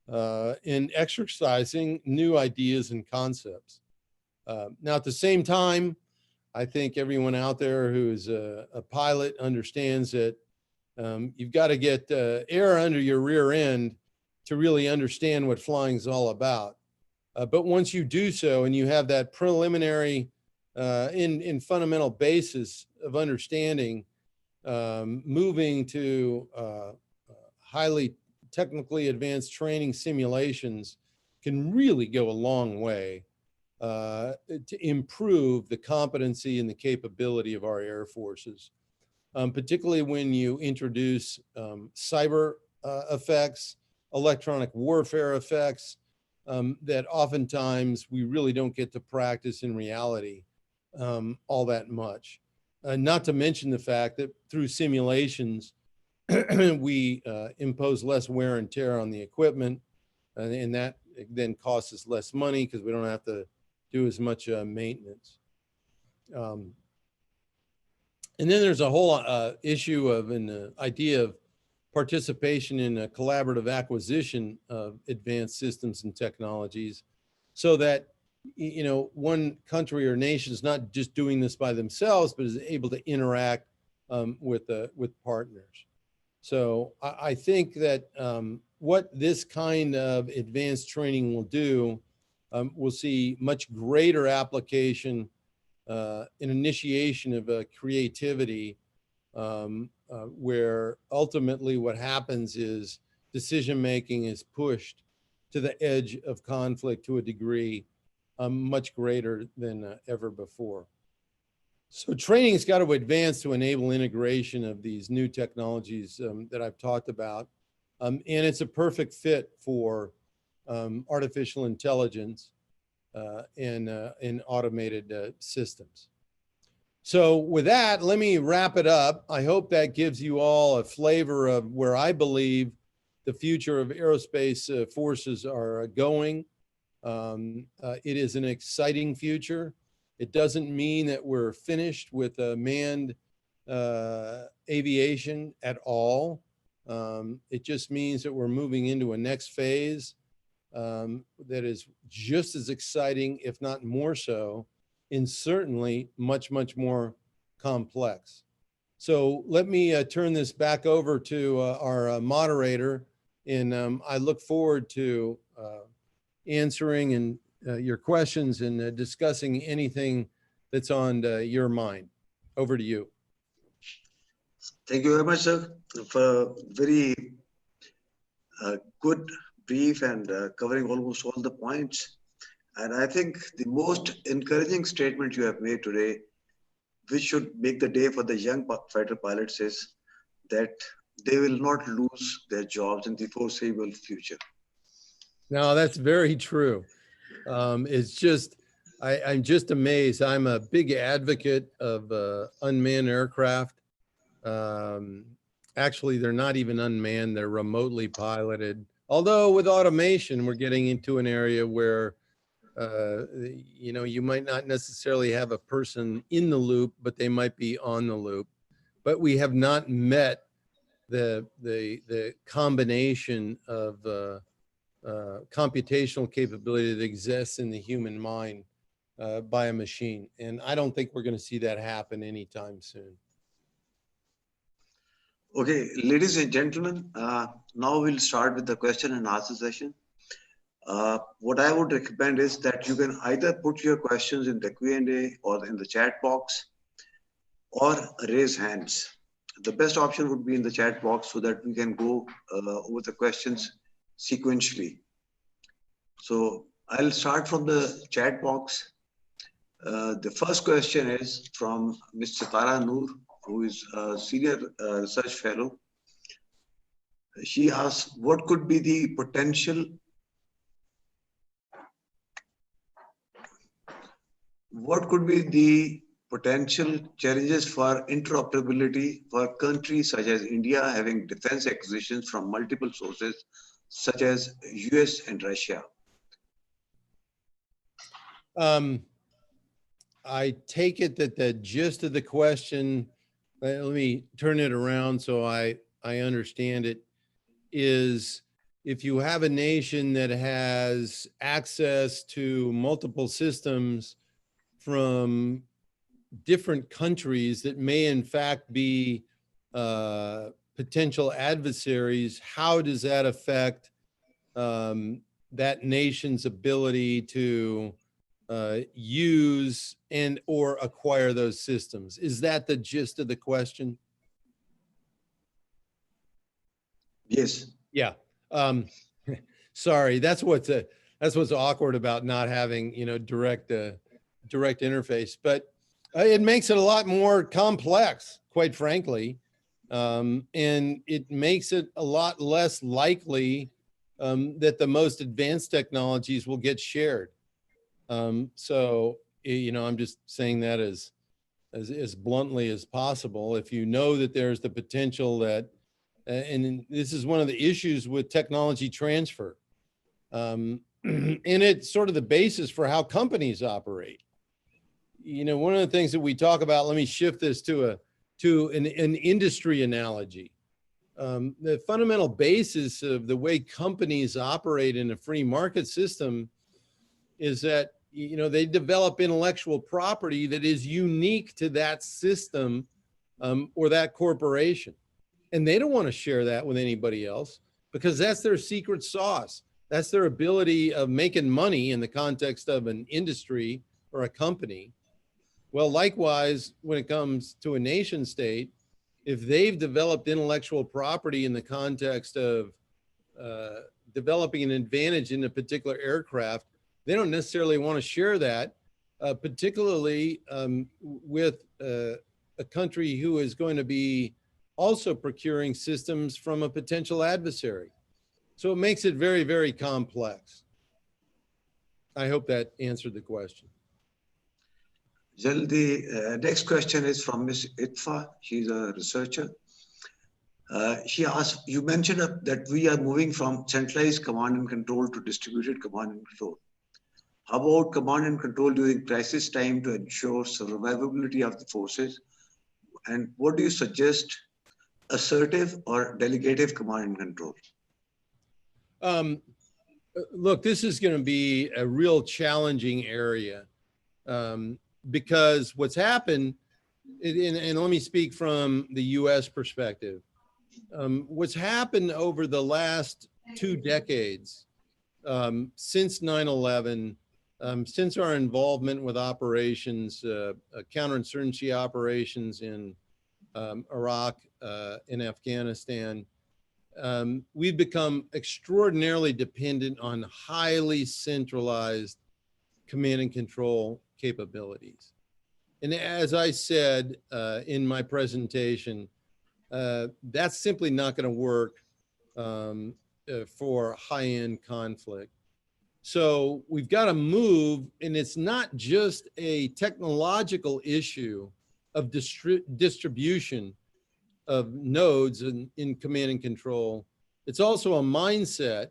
and exercising new ideas and concepts. Now, at the same time, I think everyone out there who's a pilot understands that you've got to get air under your rear end to really understand what flying is all about. But once you do so and you have that preliminary in fundamental basis of understanding, moving to highly technically advanced training simulations can really go a long way to improve the competency and the capability of our air forces, particularly when you introduce cyber effects, electronic warfare effects that oftentimes we really don't get to practice in reality all that much. Not to mention the fact that through simulations, we impose less wear and tear on the equipment, and that then costs us less money because we don't have to do as much maintenance. And then there's a whole issue of an idea of participation in a collaborative acquisition of advanced systems and technologies, so that one country or nation is not just doing this by themselves, but is able to interact with partners. So I think that what this kind of advanced training will do, we'll see much greater application and initiation of creativity, where ultimately what happens is decision-making is pushed to the edge of conflict to a degree much greater than ever before. So training has got to advance to enable integration of these new technologies that I've talked about. And it's a perfect fit for artificial intelligence and automated systems. So with that, let me wrap it up. I hope that gives you all a flavor of where I believe the future of aerospace forces are going. It is an exciting future. It doesn't mean that we're finished with manned aviation at all. It just means that we're moving into a next phase that is just as exciting, if not more so, and certainly much, much more complex. So let me turn this back over to our moderator, and I look forward to answering and your questions and discussing anything that's on your mind. Over to you. Thank you very much, sir, for a very good brief and covering almost all the points. And I think the most encouraging statement you have made today, which should make the day for the young fighter pilots, is that they will not lose their jobs in the foreseeable future. No, that's very true. It's just, I'm just amazed. I'm a big advocate of unmanned aircraft. Actually, they're not even unmanned, they're remotely piloted. Although with automation, we're getting into an area where you might not necessarily have a person in the loop, but they might be on the loop. But we have not met the combination of computational capability that exists in the human mind by a machine. And I don't think we're going to see that happen anytime soon. Okay, ladies and gentlemen, now we'll start with the question and answer session. What I would recommend is that you can either put your questions in the Q&A or in the chat box, or raise hands. The best option would be in the chat box so that we can go over the questions sequentially. So I'll start from the chat box. The first question is from Ms. Sitara Noor, who is a senior research fellow. She asks, what could be the potential challenges for interoperability for countries such as India having defense acquisitions from multiple sources such as US and Russia? I take it that the gist of the question, let me turn it around so I understand it, is if you have a nation that has access to multiple systems from different countries that may in fact be potential adversaries, how does that affect that nation's ability to use and or acquire those systems? Is that the gist of the question? Yes. Yeah. Sorry, that's what's awkward about not having direct interface, but it makes it a lot more complex, quite frankly, and it makes it a lot less likely that the most advanced technologies will get shared. So, I'm just saying that as bluntly as possible. If you know that there's the potential that, and this is one of the issues with technology transfer, and it's sort of the basis for how companies operate. you know, one of the things that we talk about, let me shift this to an industry analogy. The fundamental basis of the way companies operate in a free market system is that, you know, they develop intellectual property that is unique to that system or that corporation. And they don't want to share that with anybody else because that's their secret sauce. That's their ability of making money in the context of an industry or a company. Well, likewise, when it comes to a nation state, if they've developed intellectual property in the context of developing an advantage in a particular aircraft, they don't necessarily want to share that, particularly with a country who is going to be also procuring systems from a potential adversary. So it makes it very, very complex. I hope that answered the question. Jal, the next question is from Ms. Itfa. She's a researcher. She asked, you mentioned that we are moving from centralized command and control to distributed command and control. How about command and control during crisis time to ensure survivability of the forces? And what do you suggest, assertive or delegative command and control? Look, this is going to be a real challenging area because what's happened, and let me speak from the US perspective, what's happened over the last 2 decades since 9/11, since our involvement with operations, counterinsurgency operations in Iraq and Afghanistan, we've become extraordinarily dependent on highly centralized command and control capabilities. And as I said in my presentation, that's simply not going to work for high-end conflict. So we've got to move, and it's not just a technological issue of distribution of nodes in command and control. It's also a mindset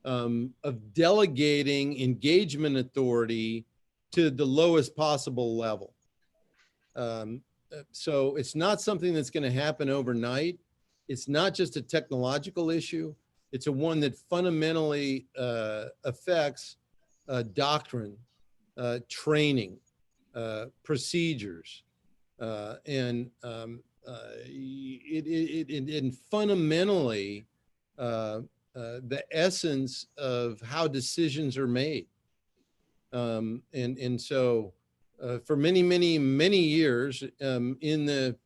of delegating engagement authority to the lowest possible level. So it's not something that's going to happen overnight. It's not just a technological issue. It's a one that fundamentally affects doctrine, training, procedures, and fundamentally the essence of how decisions are made. And so for many years in the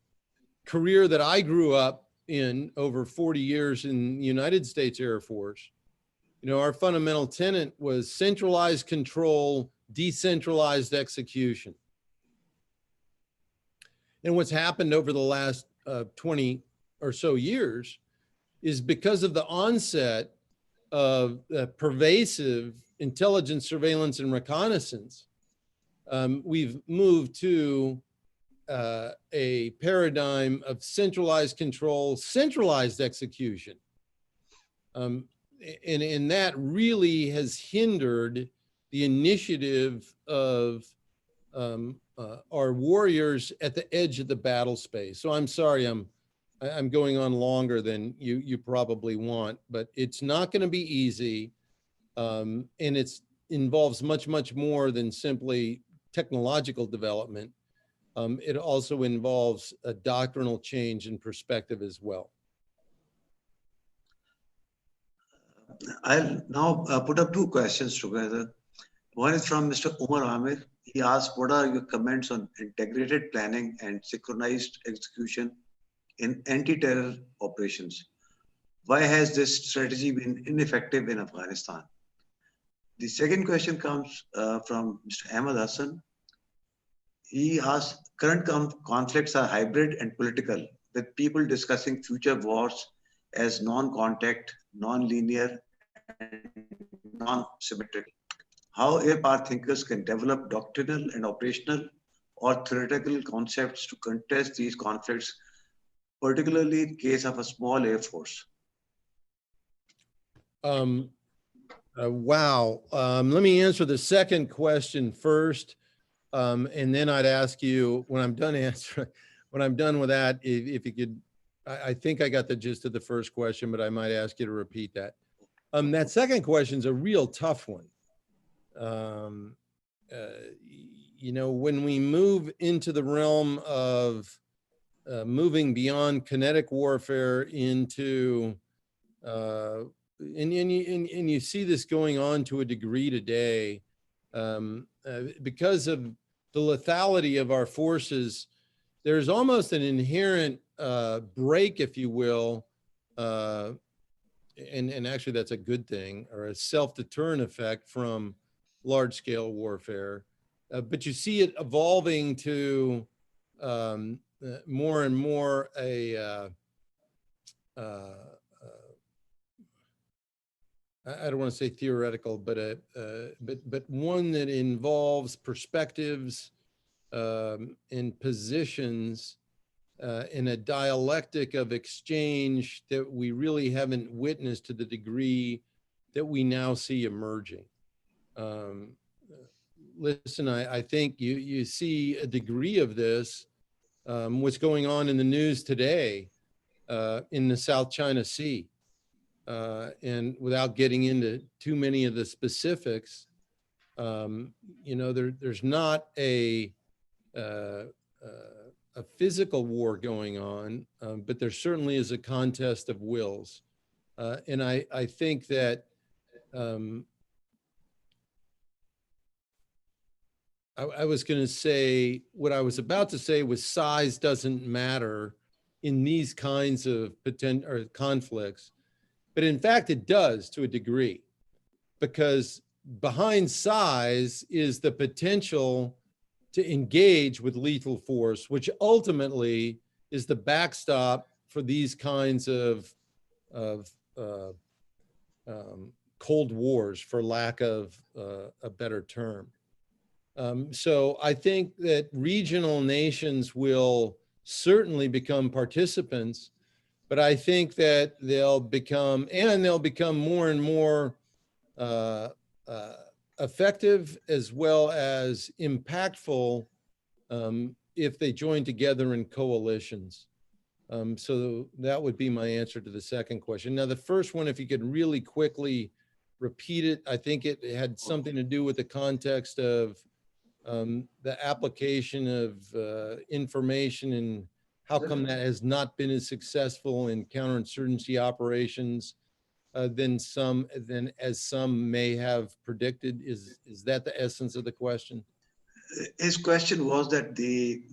career that I grew up in over 40 years in the United States Air Force, you know, our fundamental tenet was centralized control, decentralized execution. And what's happened over the last 20 or so years is because of the onset of pervasive intelligence, surveillance, and reconnaissance, we've moved to a paradigm of centralized control, centralized execution. And that really has hindered the initiative of our warriors at the edge of the battle space. So I'm sorry, I'm going on longer than you probably want, but it's not going to be easy. And it involves much more than simply technological development. It also involves a doctrinal change in perspective as well. I'll now put up 2 questions together. One is from Mr. Umar Amir. He asked, what are your comments on integrated planning and synchronized execution in anti-terror operations? Why has this strategy been ineffective in Afghanistan? The second question comes from Mr. Ahmed Hassan. He asked, current conflicts are hybrid and political, with people discussing future wars as non-contact, non-linear, and non-symmetrical. How air power thinkers can develop doctrinal and operational or theoretical concepts to contest these conflicts, particularly in case of a small air force? Wow. Let me answer the second question first. And then I'd ask you when I'm done answering, when I'm done with that, if you could, I think I got the gist of the first question, but I might ask you to repeat that. That second question is a real tough one. You know, when we move into the realm of moving beyond kinetic warfare into, and you see this going on to a degree today, because of the lethality of our forces, there's almost an inherent break, if you will, and actually that's a good thing, or a self-deterrent effect from large-scale warfare. But you see it evolving to more and more I don't want to say theoretical, but one that involves perspectives and positions in a dialectic of exchange that we really haven't witnessed to the degree that we now see emerging. Listen, I think you see a degree of this, what's going on in the news today in the South China Sea. And without getting into too many of the specifics, you know, there's not a physical war going on, but there certainly is a contest of wills. And I think that I was going to say, what I was about to say was size doesn't matter in these kinds of potential or conflicts, but in fact it does to a degree, because behind size is the potential to engage with lethal force, which ultimately is the backstop for these kinds of Cold Wars, for lack of a better term. So I think that regional nations will certainly become participants, but I think that they'll become more and more effective as well as impactful if they join together in coalitions. So that would be my answer to the second question. Now, the first one, if you could really quickly repeat it, I think it had something to do with the context of the application of information and how come that has not been as successful in counterinsurgency operations than as some may have predicted. Is that the essence of the question? His question was that the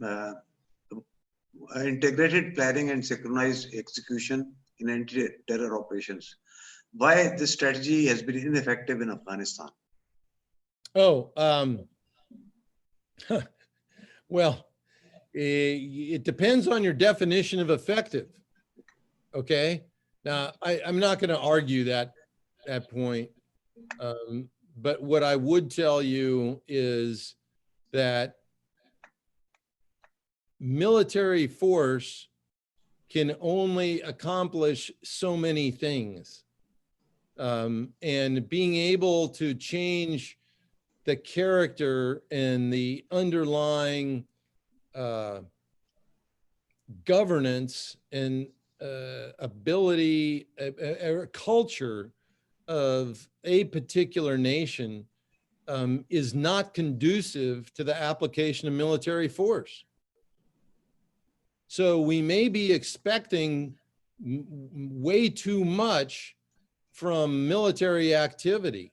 integrated planning and synchronized execution in anti-terror operations, why this strategy has been ineffective in Afghanistan? Oh, well, it depends on your definition of effective. Okay. Now, I'm not going to argue that point. But what I would tell you is that military force can only accomplish so many things. And being able to change the character and the underlying governance and ability, culture of a particular nation is not conducive to the application of military force. So we may be expecting way too much from military activity.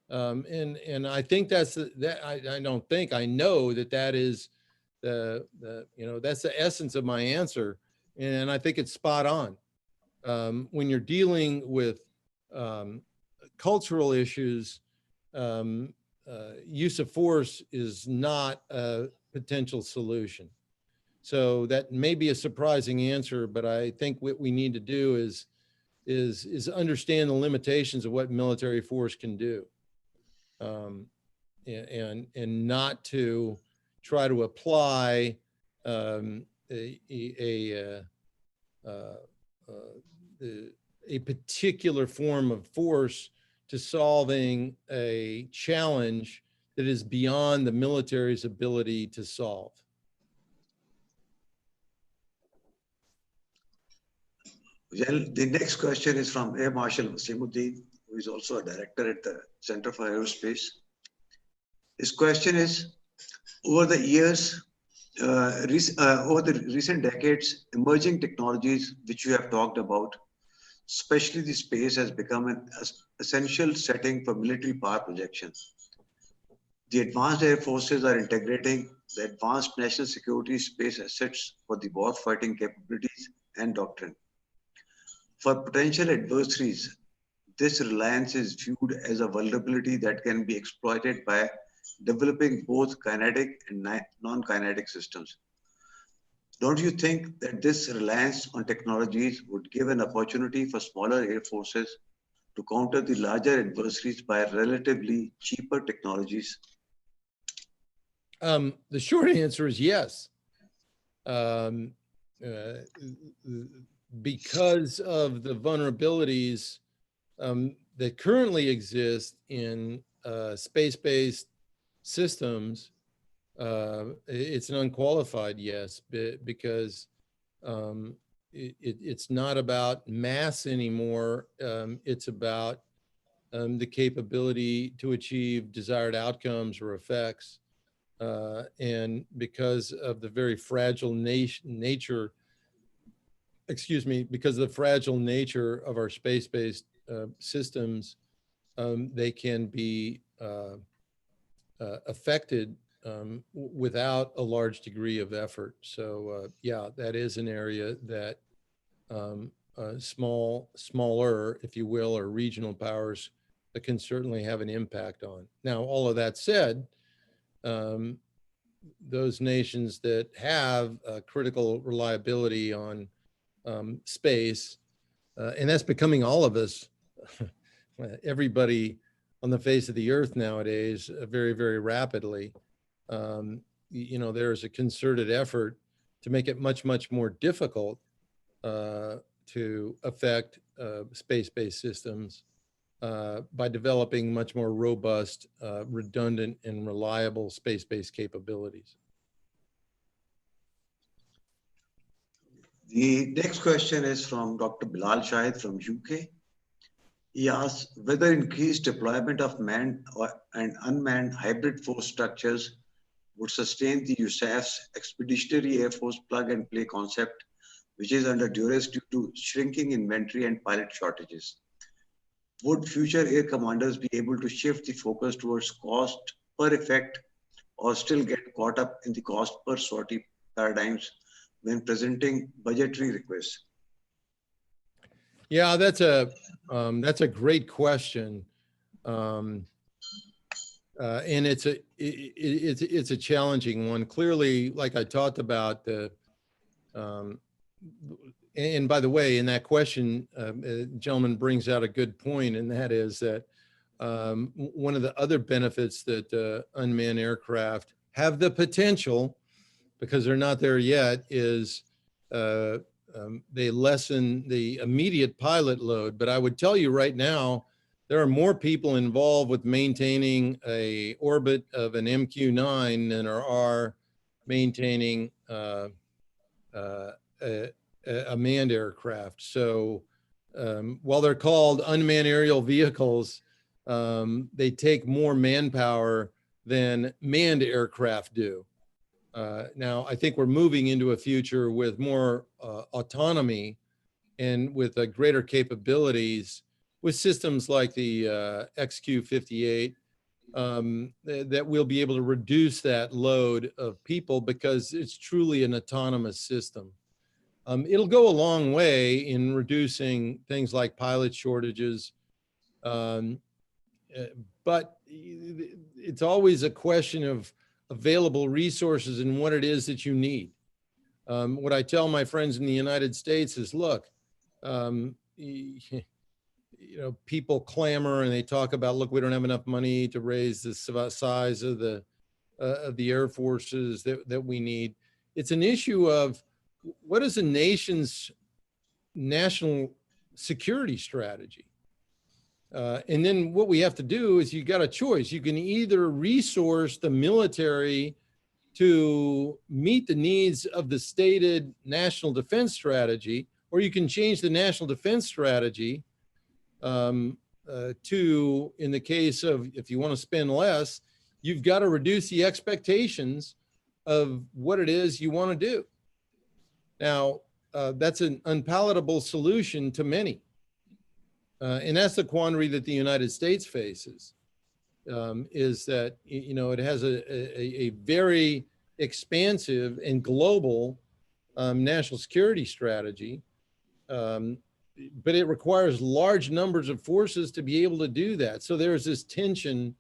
And I think I know that is that's the essence of my answer. And I think it's spot on. When you're dealing with cultural issues, use of force is not a potential solution. So that may be a surprising answer, but I think what we need to do is understand the limitations of what military force can do, and not to try to apply a particular form of force to solving a challenge that is beyond the military's ability to solve. Well, the next question is from Air Marshal Wasimuddin, who is also a director at the Center for Aerospace. His question is, over the years, over the recent decades, emerging technologies which you have talked about, especially the space, has become an essential setting for military power projection. The advanced air forces are integrating the advanced national security space assets for the war fighting capabilities and doctrine. For potential adversaries, this reliance is viewed as a vulnerability that can be exploited by developing both kinetic and non-kinetic systems. Don't you think that this reliance on technologies would give an opportunity for smaller air forces to counter the larger adversaries by relatively cheaper technologies? The short answer is yes. Because of the vulnerabilities that currently exist in space-based systems, it's an unqualified yes, because it's not about mass anymore. It's about the capability to achieve desired outcomes or effects. And because of the very fragile nature, because of the fragile nature of our space-based systems, they can be affected without a large degree of effort. So yeah, that is an area that smaller, if you will, or regional powers that can certainly have an impact on. Now, all of that said, those nations that have critical reliability on space, and that's becoming all of us, everybody on the face of the earth nowadays, very, very rapidly. You know, there's a concerted effort to make it much, much more difficult to affect space-based systems by developing much more robust, redundant, and reliable space-based capabilities. The next question is from Dr. Bilal Shahid from UK. He asks whether increased deployment of manned and unmanned hybrid force structures would sustain the USAF's Expeditionary Air Force plug-and-play concept, which is under duress due to shrinking inventory and pilot shortages. Would future air commanders be able to shift the focus towards cost per effect, or still get caught up in the cost per sortie paradigms when presenting budgetary requests? Yeah, that's a great question, and it's a challenging one. Clearly, like I talked about, and by the way, in that question, gentleman brings out a good point, and that is that one of the other benefits that unmanned aircraft have the potential, because they're not there yet, is they lessen the immediate pilot load. But I would tell you right now, there are more people involved with maintaining a orbit of an MQ-9 than there are maintaining a manned aircraft. So while they're called unmanned aerial vehicles, they take more manpower than manned aircraft do. Now, I think we're moving into a future with more autonomy and with greater capabilities with systems like the XQ-58, that we'll be able to reduce that load of people because it's truly an autonomous system. It'll go a long way in reducing things like pilot shortages, but it's always a question of available resources and what it is that you need. What I tell my friends in the United States is, look, you know, people clamor and they talk about, look, we don't have enough money to raise the size of the air forces that we need. It's an issue of what is a nation's national security strategy? And then what we have to do is you got a choice. You can either resource the military to meet the needs of the stated national defense strategy, or you can change the national defense strategy to, in the case of if you want to spend less, you've got to reduce the expectations of what it is you want to do. Now, that's an unpalatable solution to many. And that's the quandary that the United States faces, is that, you know, it has a very expansive and global national security strategy, but it requires large numbers of forces to be able to do that. So there's this tension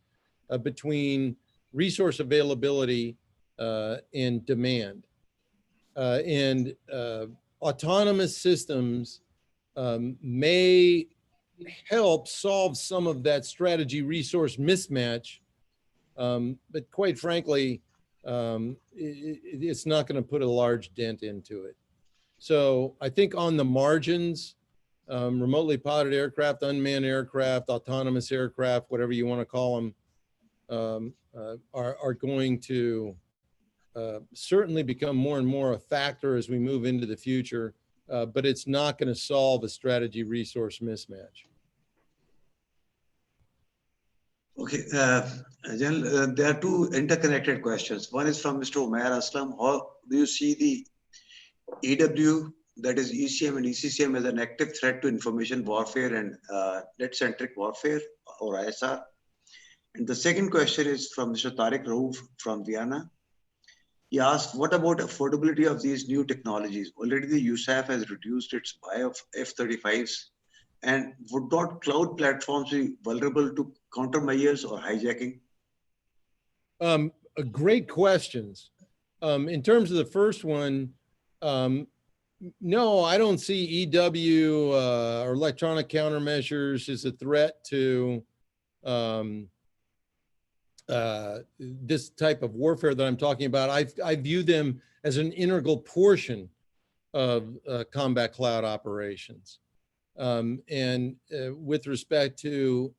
between resource availability and demand. And autonomous systems may help solve some of that strategy resource mismatch, but quite frankly, it's not going to put a large dent into it. So I think on the margins, remotely piloted aircraft, unmanned aircraft, autonomous aircraft, whatever you want to call them, are going to certainly become more and more a factor as we move into the future, but it's not going to solve a strategy resource mismatch. Okay, General, there are two interconnected questions. One is from Mr. Umair Aslam. How do you see the EW, that is ECM and ECCM, as an active threat to information warfare and net-centric warfare, or ISR? And the second question is from Mr. Tariq Rauf from Vienna. He asked, what about affordability of these new technologies? Already the USAF has reduced its buy of F-35s. And would not cloud platforms be vulnerable to countermeasures or hijacking? Great questions. In terms of the first one, no, I don't see EW or electronic countermeasures as a threat to this type of warfare that I'm talking about. I view them as an integral portion of combat cloud operations. And with respect to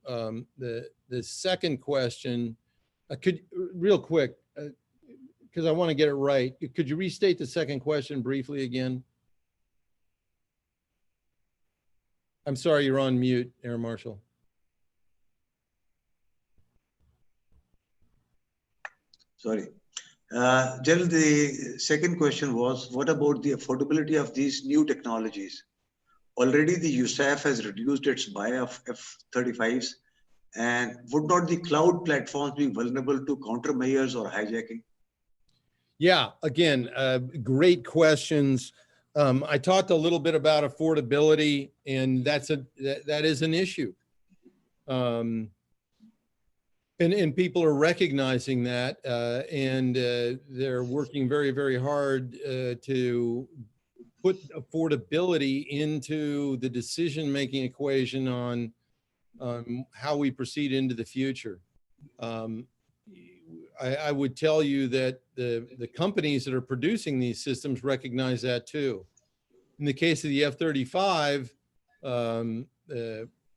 the second question, could real quick, because I want to get it right, could you restate the second question briefly again? I'm sorry, you're on mute, Air Marshal. Sorry. General, the second question was, what about the affordability of these new technologies? Already the USAF has reduced its buy of F-35s, and would not the cloud platforms be vulnerable to countermeasures or hijacking? Yeah, again, great questions. I talked a little bit about affordability, and that is an issue. And people are recognizing that, and they're working very, very hard to put affordability into the decision-making equation on how we proceed into the future. I would tell you that the companies that are producing these systems recognize that too. In the case of the F-35,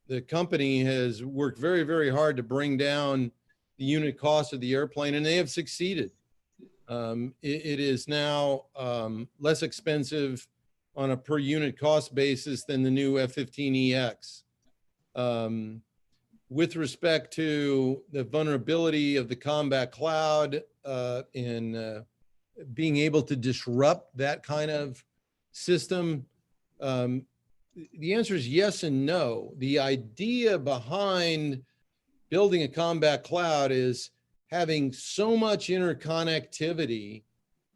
the company has worked very, very hard to bring down the unit cost of the airplane, and they have succeeded. It is now less expensive on a per unit cost basis than the new F-15EX. With respect to the vulnerability of the combat cloud and being able to disrupt that kind of system, the answer is yes and no. The idea behind building a combat cloud is having so much interconnectivity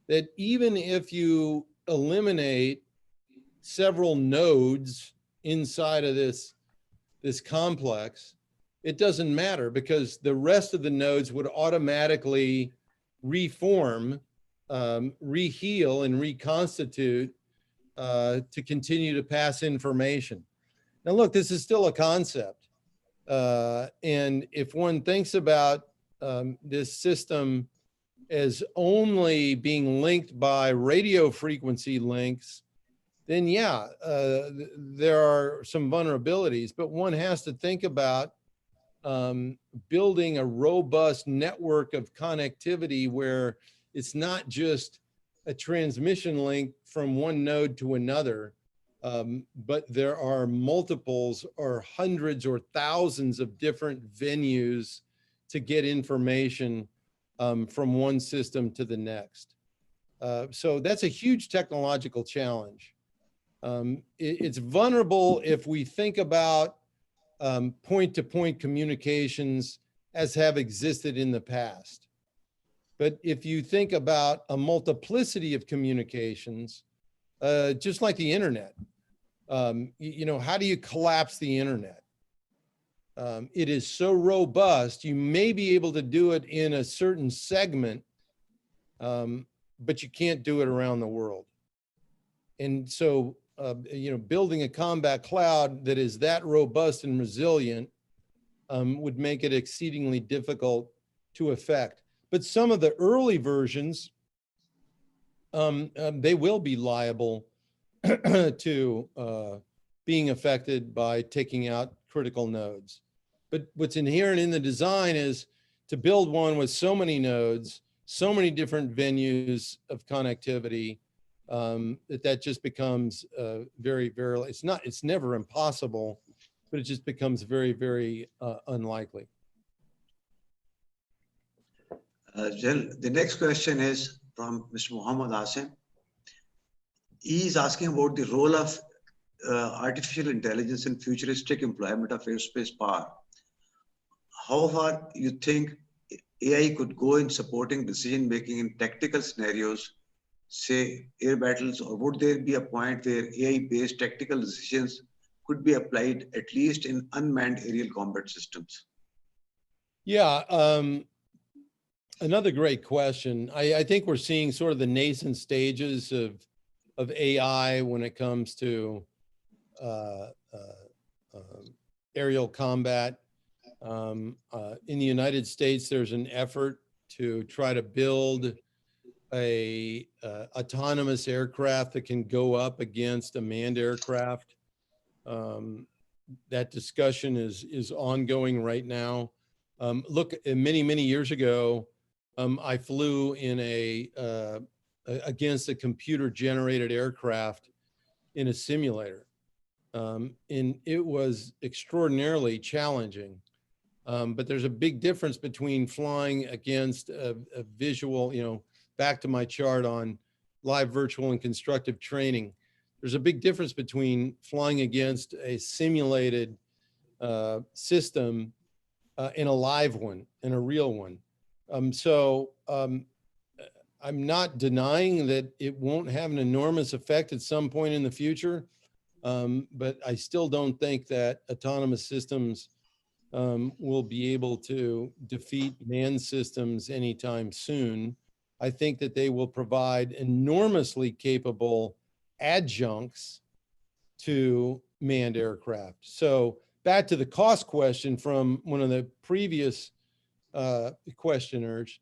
that even if you eliminate several nodes inside of this complex, it doesn't matter, because the rest of the nodes would automatically reform, reheal, and reconstitute to continue to pass information. Now, look, this is still a concept. And if one thinks about this system as only being linked by radio frequency links, then yeah, there are some vulnerabilities, but one has to think about building a robust network of connectivity where it's not just a transmission link from one node to another, but there are multiples or hundreds or thousands of different venues to get information from one system to the next. So that's a huge technological challenge. It's vulnerable if we think about point-to-point communications as have existed in the past. But if you think about a multiplicity of communications, just like the internet, you know, how do you collapse the internet? It is so robust, you may be able to do it in a certain segment, but you can't do it around the world. And so, you know, building a combat cloud that is that robust and resilient would make it exceedingly difficult to affect. But some of the early versions, they will be liable to being affected by taking out critical nodes. But what's inherent in the design is to build one with so many nodes, so many different venues of connectivity, that just becomes very, very, it's never impossible, but it just becomes very, very unlikely. Jill, the next question is from Mr. Muhammad Asim. He is asking about the role of artificial intelligence in futuristic employment of airspace power. How far you think AI could go in supporting decision making in tactical scenarios, say air battles, or would there be a point where AI-based tactical decisions could be applied at least in unmanned aerial combat systems? Yeah, another great question. I think we're seeing sort of the nascent stages of AI when it comes to aerial combat. In the United States, there's an effort to try to build a autonomous aircraft that can go up against a manned aircraft. That discussion is ongoing right now. Look, many years ago, I flew in against a computer-generated aircraft in a simulator, and it was extraordinarily challenging. But there's a big difference between flying against a visual, you know, back to my chart on live, virtual, and constructive training. There's a big difference between flying against a simulated system and a live one and a real one. I'm not denying that it won't have an enormous effect at some point in the future, but I still don't think that autonomous systems will be able to defeat manned systems anytime soon. I think that they will provide enormously capable adjuncts to manned aircraft. So back to the cost question from one of the previous questioners,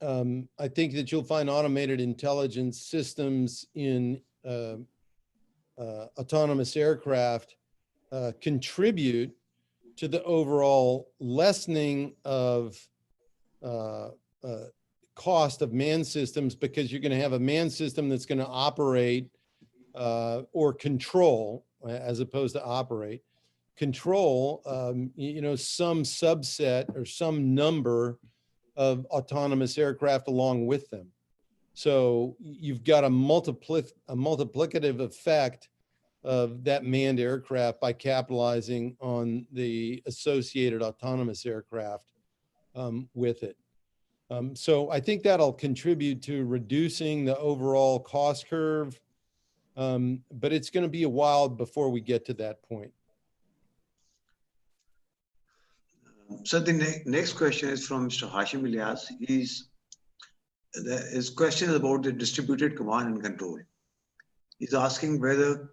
I think that you'll find automated intelligence systems in autonomous aircraft contribute to the overall lessening of cost of manned systems, because you're going to have a manned system that's going to operate or control, as opposed to operate, control, you know, some subset or some number of autonomous aircraft along with them. So you've got a multiplicative effect of that manned aircraft by capitalizing on the associated autonomous aircraft with it. So I think that'll contribute to reducing the overall cost curve, but it's going to be a while before we get to that point. So the next question is from Mr. Hashim Ilyas. His question is about the distributed command and control. He's asking whether,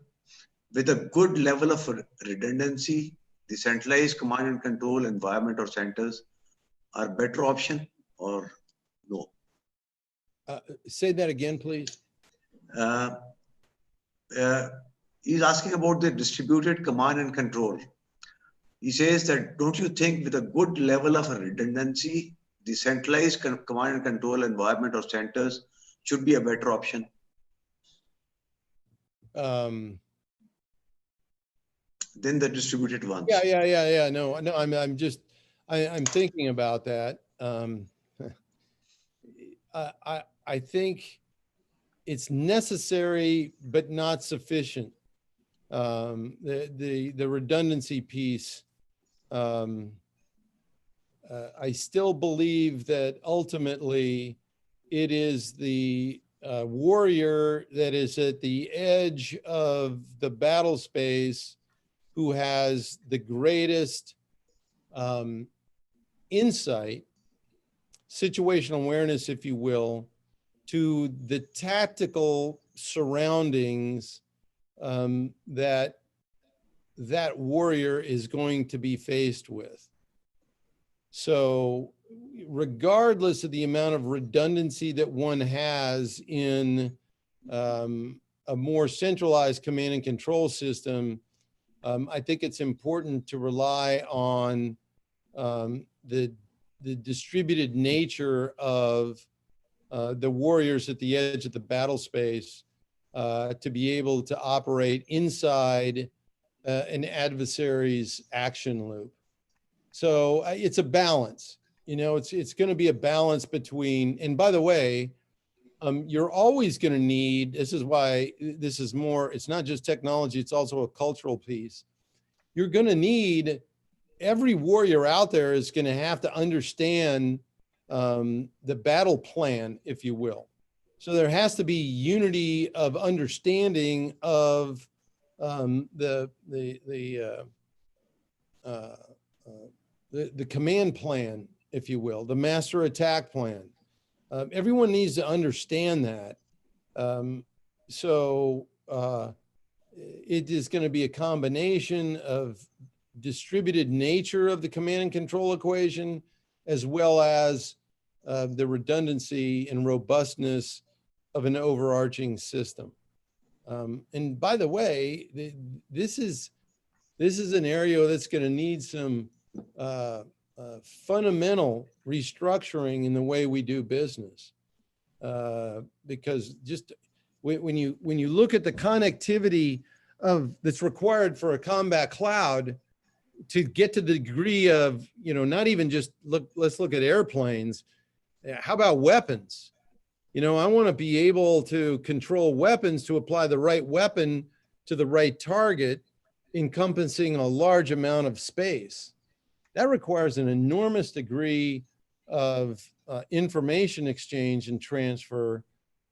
with a good level of redundancy, the centralized command and control environment or centers are better option or no. Say that again, please. uh, he's asking about the distributed command and control. He says that, don't you think with a good level of redundancy, the centralized command and control environment or centers should be a better option Um, than the distributed ones? yeah. No, I'm just, I'm thinking about that. I think it's necessary, but not sufficient. The redundancy piece. I still believe that ultimately it is the warrior that is at the edge of the battle space who has the greatest insight, situational awareness, if you will, to the tactical surroundings that warrior is going to be faced with. So regardless of the amount of redundancy that one has in a more centralized command and control system, I think it's important to rely on the distributed nature of the warriors at the edge of the battle space to be able to operate inside an adversary's action loop. So it's a balance, you know, it's going to be a balance between, and by the way, you're always going to need, this is why this is more, it's not just technology, it's also a cultural piece. You're going to need, every warrior out there is going to have to understand the battle plan, if you will. So there has to be unity of understanding of the command plan, if you will, the master attack plan. Everyone needs to understand that. It is going to be a combination of distributed nature of the command and control equation, as well as the redundancy and robustness of an overarching system. And by the way, this is an area that's going to need some fundamental restructuring in the way we do business, because just when you look at the connectivity that's required for a combat cloud to get to the degree of, you know, not even just let's look at airplanes. How about weapons? You know, I want to be able to control weapons to apply the right weapon to the right target, encompassing a large amount of space. That requires an enormous degree of information exchange and transfer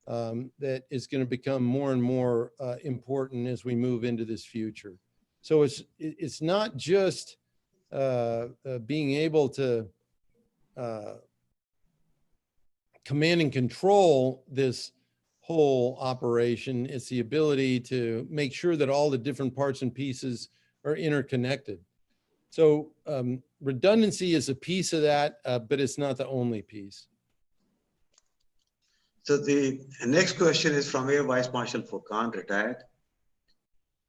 that is going to become more and more important as we move into this future. So it's not just being able to command and control this whole operation. It's the ability to make sure that all the different parts and pieces are interconnected. So redundancy is a piece of that, but it's not the only piece. So the next question is from Air Vice Marshal Furqan, retired.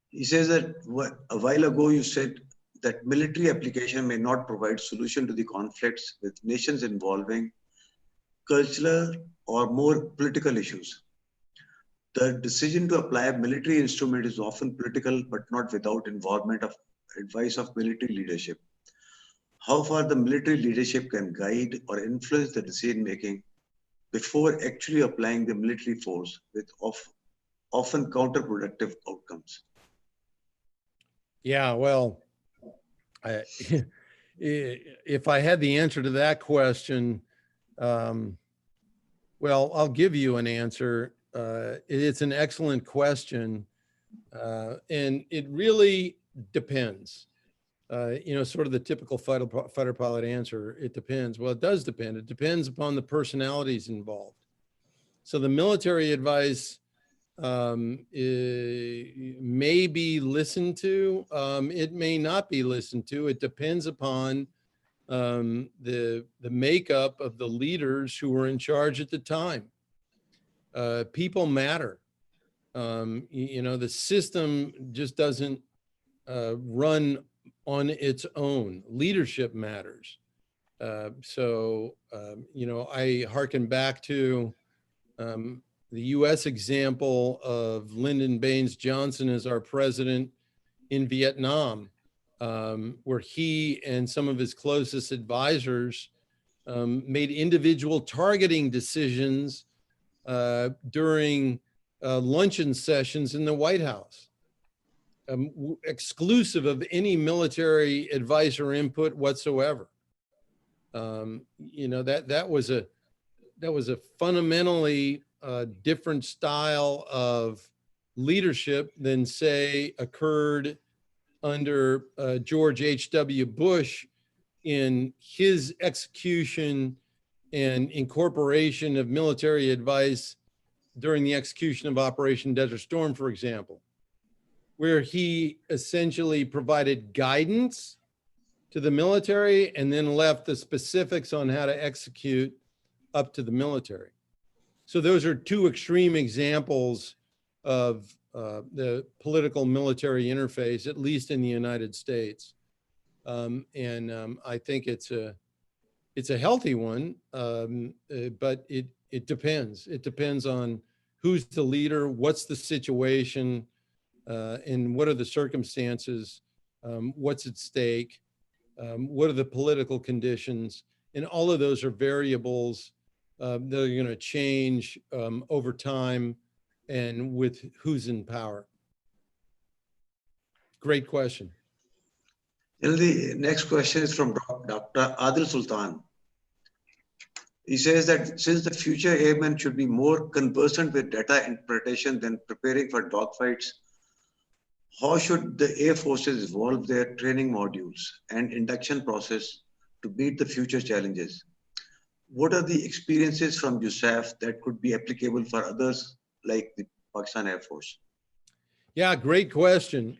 He says that a while ago you said that military application may not provide solution to the conflicts with nations involving cultural or more political issues. The decision to apply a military instrument is often political, but not without involvement of advice of military leadership. How far the military leadership can guide or influence the decision making before actually applying the military force with often counterproductive outcomes? Yeah, well, if I had the answer to that question, well, I'll give you an answer. It's an excellent question, and it really depends. You know, sort of the typical fighter pilot answer, it depends. Well, it does depend. It depends upon the personalities involved. So the military advice may be listened to. It may not be listened to. It depends upon the makeup of the leaders who were in charge at the time. People matter. You know, the system just doesn't run on its own. Leadership matters. You know, I hearken back to the US example of Lyndon Baines Johnson as our president in Vietnam, where he and some of his closest advisors made individual targeting decisions during luncheon sessions in the White House, exclusive of any military advice or input whatsoever. You know, that was a fundamentally different style of leadership than, say, occurred under George H.W. Bush in his execution and incorporation of military advice during the execution of Operation Desert Storm, for example, where he essentially provided guidance to the military and then left the specifics on how to execute up to the military. So those are two extreme examples of the political military interface, at least in the United States. I think it's a healthy one, but it depends. It depends on who's the leader, what's the situation, and what are the circumstances, what's at stake, what are the political conditions, and all of those are variables that are going to change over time and with who's in power. Great question. And the next question is from Dr. Adil Sultan. He says that since the future airmen should be more conversant with data interpretation than preparing for dogfights, how should the Air Forces evolve their training modules and induction process to meet the future challenges? What are the experiences from USAF that could be applicable for others like the Pakistan Air Force? Yeah, great question.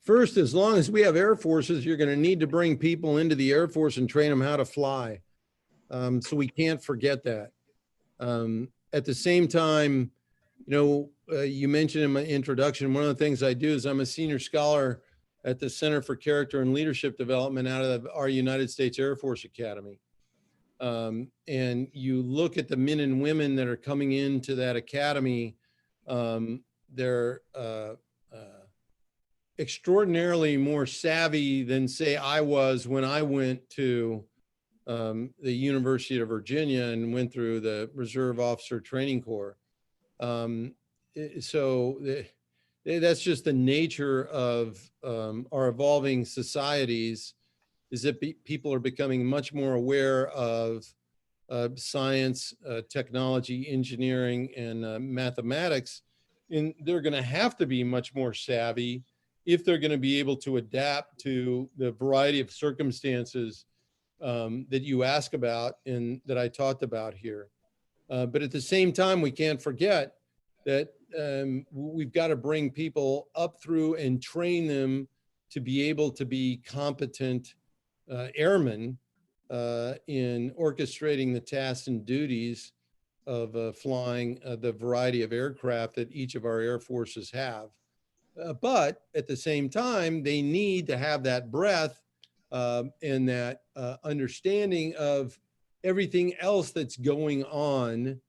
First, as long as we have Air Forces, you're going to need to bring people into the Air Force and train them how to fly. So we can't forget that. At the same time, you know, you mentioned in my introduction, one of the things I do is I'm a senior scholar at the Center for Character and Leadership Development out of our United States Air Force Academy. And you look at the men and women that are coming into that academy, they're extraordinarily more savvy than, say, I was when I went to the University of Virginia and went through the Reserve Officer Training Corps. So that's just the nature of our evolving societies, is that people are becoming much more aware of science, technology, engineering, and mathematics. And they're going to have to be much more savvy if they're going to be able to adapt to the variety of circumstances that you ask about and that I talked about here. But at the same time, we can't forget that we've got to bring people up through and train them to be able to be competent airmen in orchestrating the tasks and duties of flying the variety of aircraft that each of our air forces have. But at the same time, they need to have that breadth and that understanding of everything else that's going on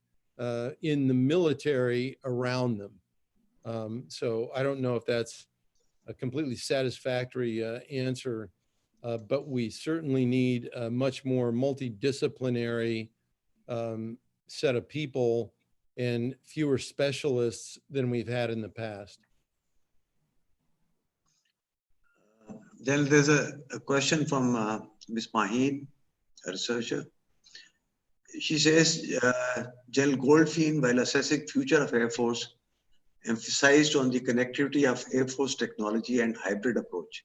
in the military around them. So I don't know if that's a completely satisfactory answer, but we certainly need a much more multidisciplinary set of people and fewer specialists than we've had in the past. Then there's a question from Ms. Maheen, a researcher. She says, General Goldfein, while assessing future of Air Force, emphasized on the connectivity of Air Force technology and hybrid approach.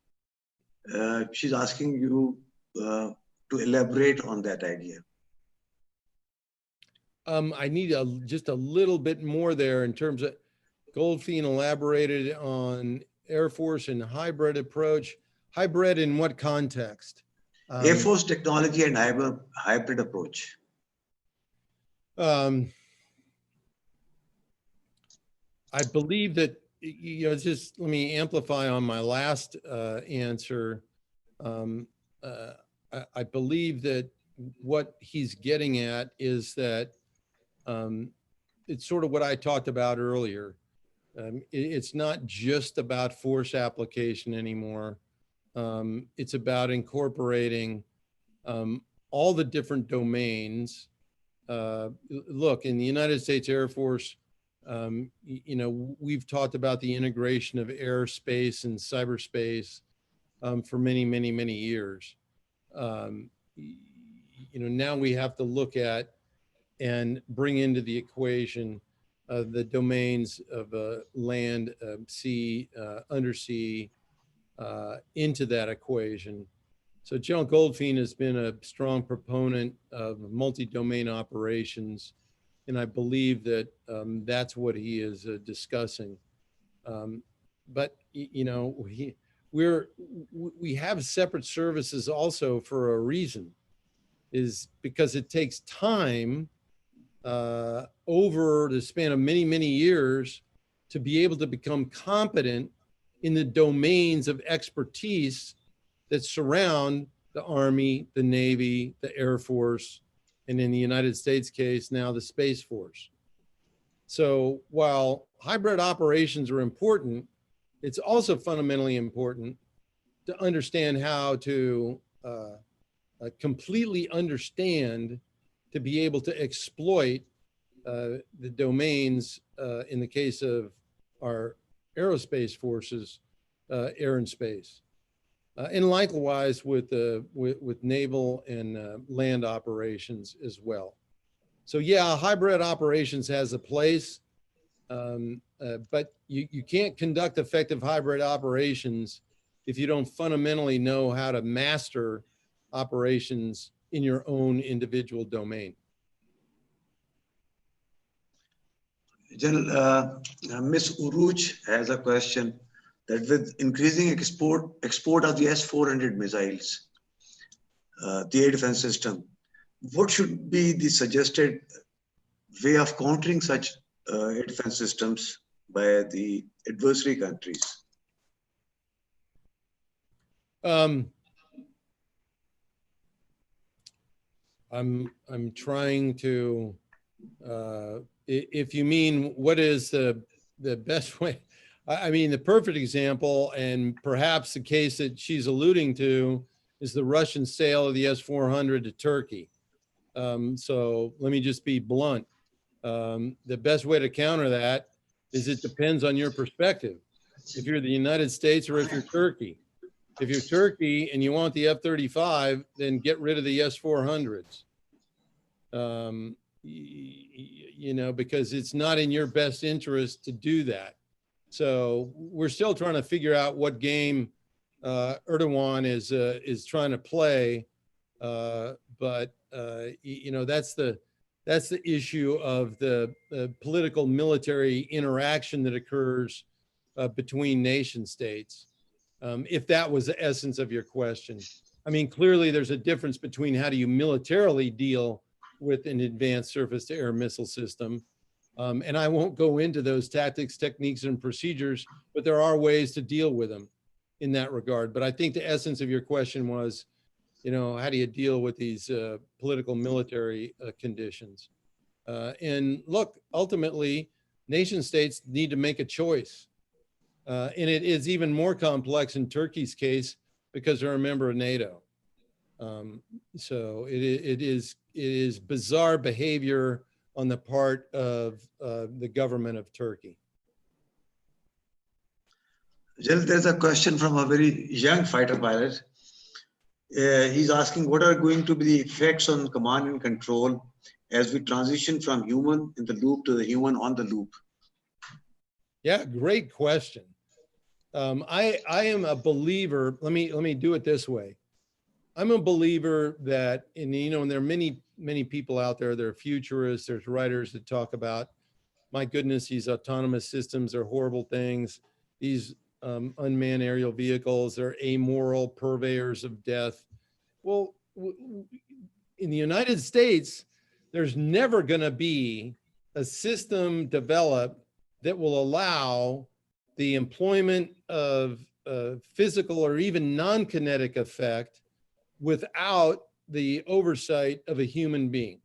She's asking you to elaborate on that idea. I need just a little bit more there in terms of Goldfein elaborated on Air Force and hybrid approach. Hybrid in what context? Air Force technology and hybrid approach. I believe that, just let me amplify on my last answer. I believe that what he's getting at is that it's sort of what I talked about earlier. It's not just about force application anymore. It's about incorporating all the different domains. Look, in the United States Air Force, we've talked about the integration of airspace and cyberspace for many, many, many years. Now we have to look at and bring into the equation the domains of land, sea, undersea, into that equation. So John Goldfein has been a strong proponent of multi-domain operations, and I believe that that's what he is discussing. But we have separate services also for a reason, is because it takes time over the span of many, many years to be able to become competent in the domains of expertise that surround the Army, the Navy, the Air Force, and in the United States case, now the Space Force. So while hybrid operations are important, it's also fundamentally important to understand how to completely understand, to be able to exploit the domains, in the case of our aerospace forces, air and space. And likewise with naval and land operations as well. So yeah, hybrid operations has a place, but you can't conduct effective hybrid operations if you don't fundamentally know how to master operations in your own individual domain. General, Ms. Uruj has a question that with increasing export of the S-400 missiles, the air defense system, what should be the suggested way of countering such air defense systems by the adversary countries? I'm trying to, if you mean what is the best way, I mean, the perfect example, and perhaps the case that she's alluding to, is the Russian sale of the S-400 to Turkey. So let me just be blunt. The best way to counter that is it depends on your perspective. If you're the United States or if you're Turkey. If you're Turkey and you want the F-35, then get rid of the S-400s. Because it's not in your best interest to do that. So we're still trying to figure out what game Erdogan is trying to play, but that's the issue of the political military interaction that occurs between nation states. If that was the essence of your question, I mean, clearly there's a difference between how do you militarily deal with an advanced surface-to-air missile system. And I won't go into those tactics, techniques, and procedures, but there are ways to deal with them in that regard. But I think the essence of your question was, how do you deal with these political military conditions? And look, ultimately, nation states need to make a choice. And it is even more complex in Turkey's case because they're a member of NATO. So it is bizarre behavior on the part of the government of Turkey. Jill, there's a question from a very young fighter pilot. He's asking, what are going to be the effects on command and control as we transition from human in the loop to the human on the loop? Yeah, great question. I am a believer. Let me do it this way. I'm a believer that, and there are many people out there, there are futurists, there's writers that talk about, my goodness, these autonomous systems are horrible things. These unmanned aerial vehicles are amoral purveyors of death. Well, in the United States, there's never going to be a system developed that will allow the employment of physical or even non-kinetic effect without the oversight of a human being.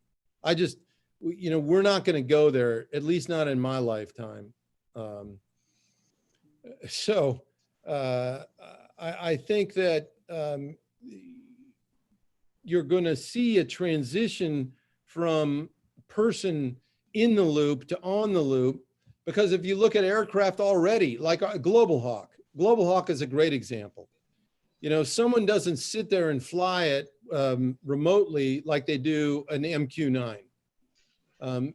We're not going to go there, at least not in my lifetime. I think that you're going to see a transition from person in the loop to on the loop, because if you look at aircraft already, like Global Hawk is a great example. Someone doesn't sit there and fly it remotely like they do an MQ-9.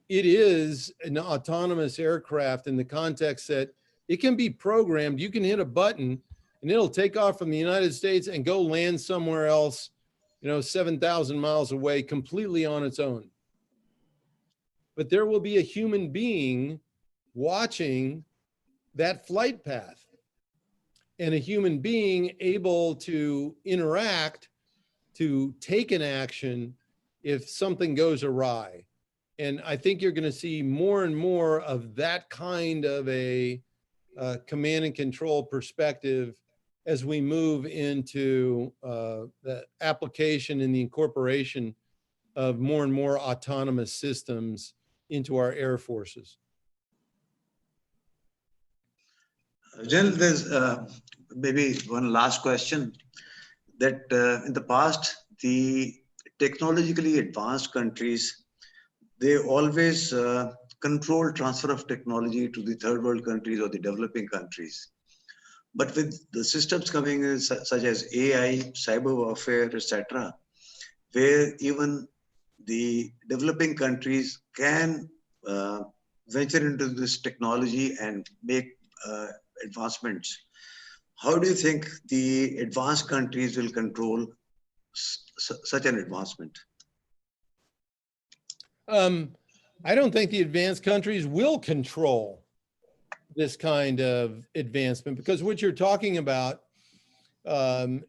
It is an autonomous aircraft in the context that it can be programmed. You can hit a button and it'll take off from the United States and go land somewhere else, 7,000 miles away, completely on its own. But there will be a human being watching that flight path, and a human being able to interact, to take an action if something goes awry. And I think you're going to see more and more of that kind of a command and control perspective as we move into the application and the incorporation of more and more autonomous systems into our air forces. General, there's maybe one last question, that in the past, the technologically advanced countries, they always control transfer of technology to the third world countries or the developing countries. But with the systems coming in, such as AI, cyber warfare, etc., where even the developing countries can venture into this technology and make advancements, how do you think the advanced countries will control such an advancement? I don't think the advanced countries will control this kind of advancement, because what you're talking about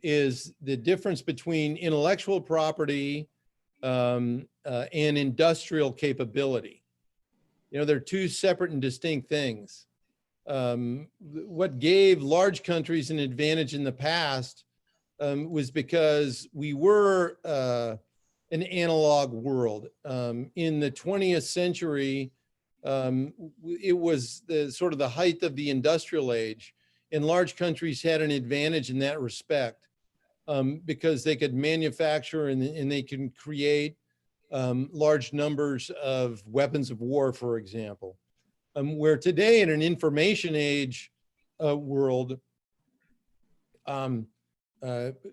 is the difference between intellectual property and industrial capability. They're two separate and distinct things. What gave large countries an advantage in the past was because we were an analog world. In the 20th century, it was sort of the height of the industrial age, and large countries had an advantage in that respect because they could manufacture and they can create large numbers of weapons of war, for example. Where today in an information age world,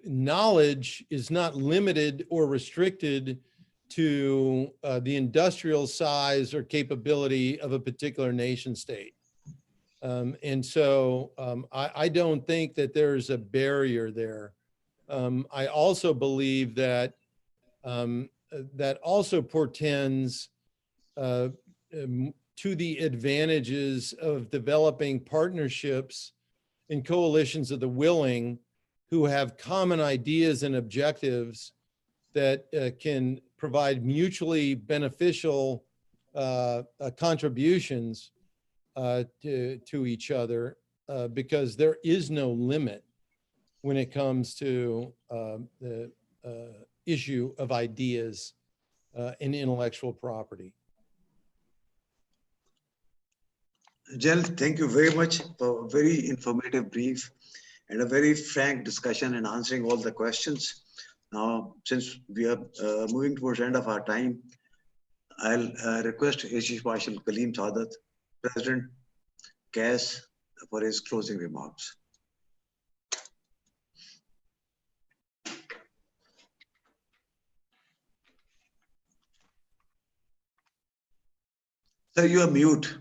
knowledge is not limited or restricted to the industrial size or capability of a particular nation state. I don't think that there's a barrier there. I also believe that that also portends to the advantages of developing partnerships and coalitions of the willing who have common ideas and objectives that can provide mutually beneficial contributions to each other, because there is no limit when it comes to the issue of ideas and intellectual property. General, thank you very much for a very informative brief and a very frank discussion and answering all the questions. Now, since we are moving towards the end of our time, I'll request Air Chief Marshal Kaleem Saadat, President CAS, for his closing remarks. Sir, you are mute.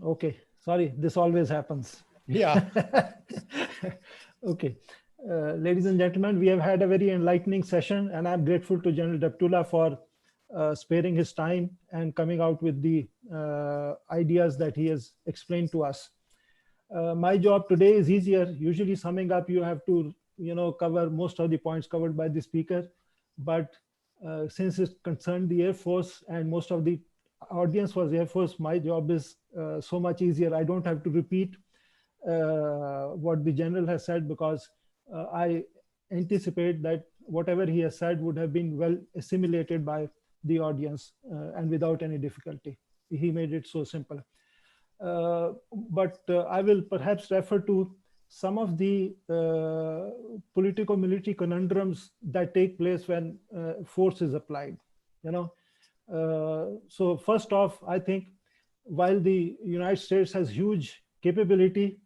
Okay, sorry, this always happens. Yeah. Okay. Ladies and gentlemen, we have had a very enlightening session, and I'm grateful to General Deptula for sparing his time and coming out with the ideas that he has explained to us. My job today is easier. Usually summing up, you have to, cover most of the points covered by the speaker, but since it concerned the Air Force and most of the audience was Air Force, my job is so much easier. I don't have to repeat what the general has said, because I anticipate that whatever he has said would have been well assimilated by the audience and without any difficulty. He made it so simple. But I will perhaps refer to some of the politico-military conundrums that take place when force is applied. So first off, I think while the United States has huge capability,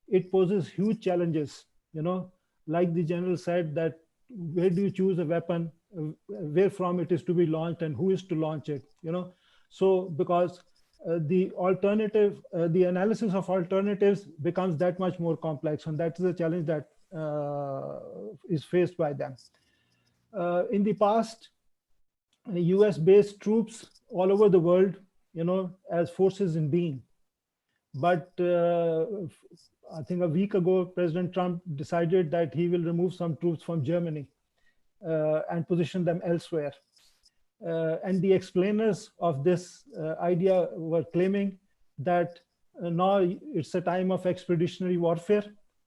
it poses huge challenges. Like the general said, that where do you choose a weapon, where from it is to be launched, and who is to launch it? So because the analysis of alternatives becomes that much more complex, and that is a challenge that is faced by them. In the past, US-based troops all over the world, as forces in being. But I think a week ago, President Trump decided that he will remove some troops from Germany and position them elsewhere. And the explainers of this idea were claiming that now it's a time of expeditionary warfare,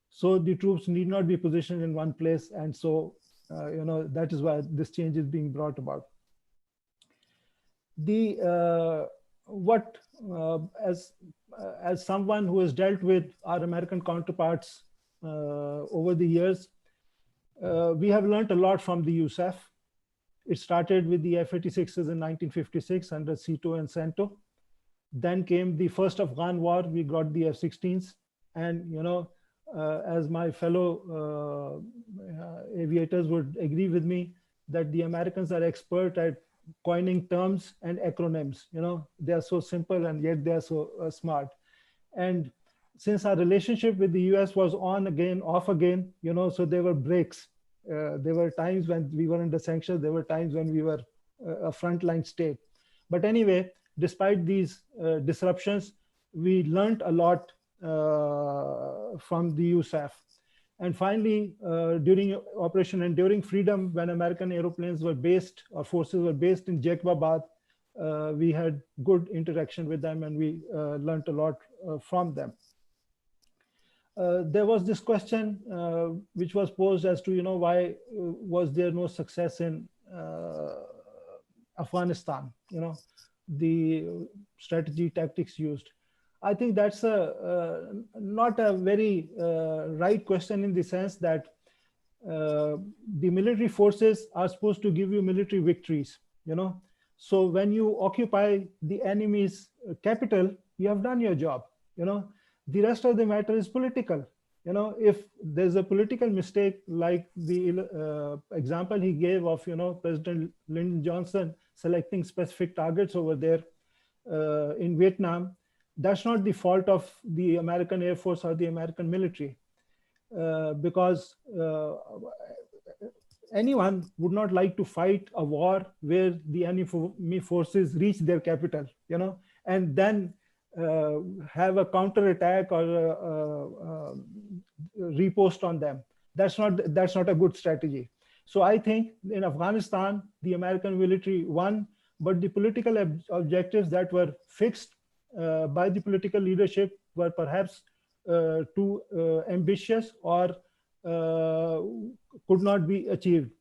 so the troops need not be positioned in one place. And so, that is why this change is being brought about. As someone who has dealt with our American counterparts over the years, we have learned a lot from the USAF. It started with the F-86s in 1956 under Sito and Santo. Then came the first Afghan war. We got the F-16s, and as my fellow aviators would agree with me, that the Americans are expert at coining terms and acronyms. They are so simple and yet they are so smart. And since our relationship with the US was on again, off again, so there were breaks. There were times when we were under sanctions. There were times when we were a frontline state. But anyway, despite these disruptions, we learned a lot from the USAF. And finally, during Operation Enduring Freedom, when American airplanes were based, or forces were based in Jacobabad, we had good interaction with them, and we learned a lot from them. There was this question which was posed as to, why was there no success in Afghanistan, the strategy tactics used. I think that's not a very right question, in the sense that the military forces are supposed to give you military victories, So when you occupy the enemy's capital, you have done your job, The rest of the matter is political. If there's a political mistake, like the example he gave of, President Lyndon Johnson selecting specific targets over there in Vietnam, that's not the fault of the American Air Force or the American military, because anyone would not like to fight a war where the enemy forces reach their capital, and then have a counterattack or a repost on them. That's not a good strategy. So I think in Afghanistan, the American military won, but the political objectives that were fixed by the political leadership were perhaps too ambitious, or could not be achieved.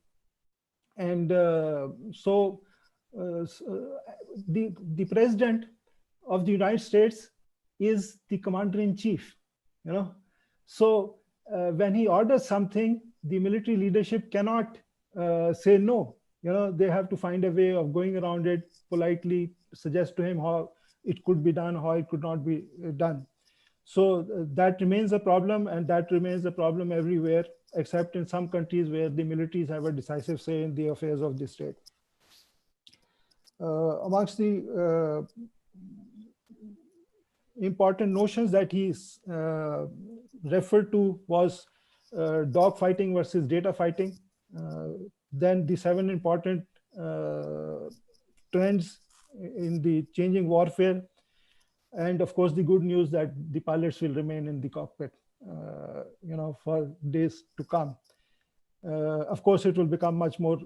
And so the president of the United States is the commander-in-chief, So when he orders something, the military leadership cannot say no. They have to find a way of going around it, politely suggest to him how it could be done, how it could not be done. So that remains a problem, and that remains a problem everywhere, except in some countries where the militaries have a decisive say in the affairs of the state. Amongst the important notions that he's referred to was dog fighting versus data fighting. Then the 7 important trends in the changing warfare, and of course the good news that the pilots will remain in the cockpit, for days to come. Of course, it will become much more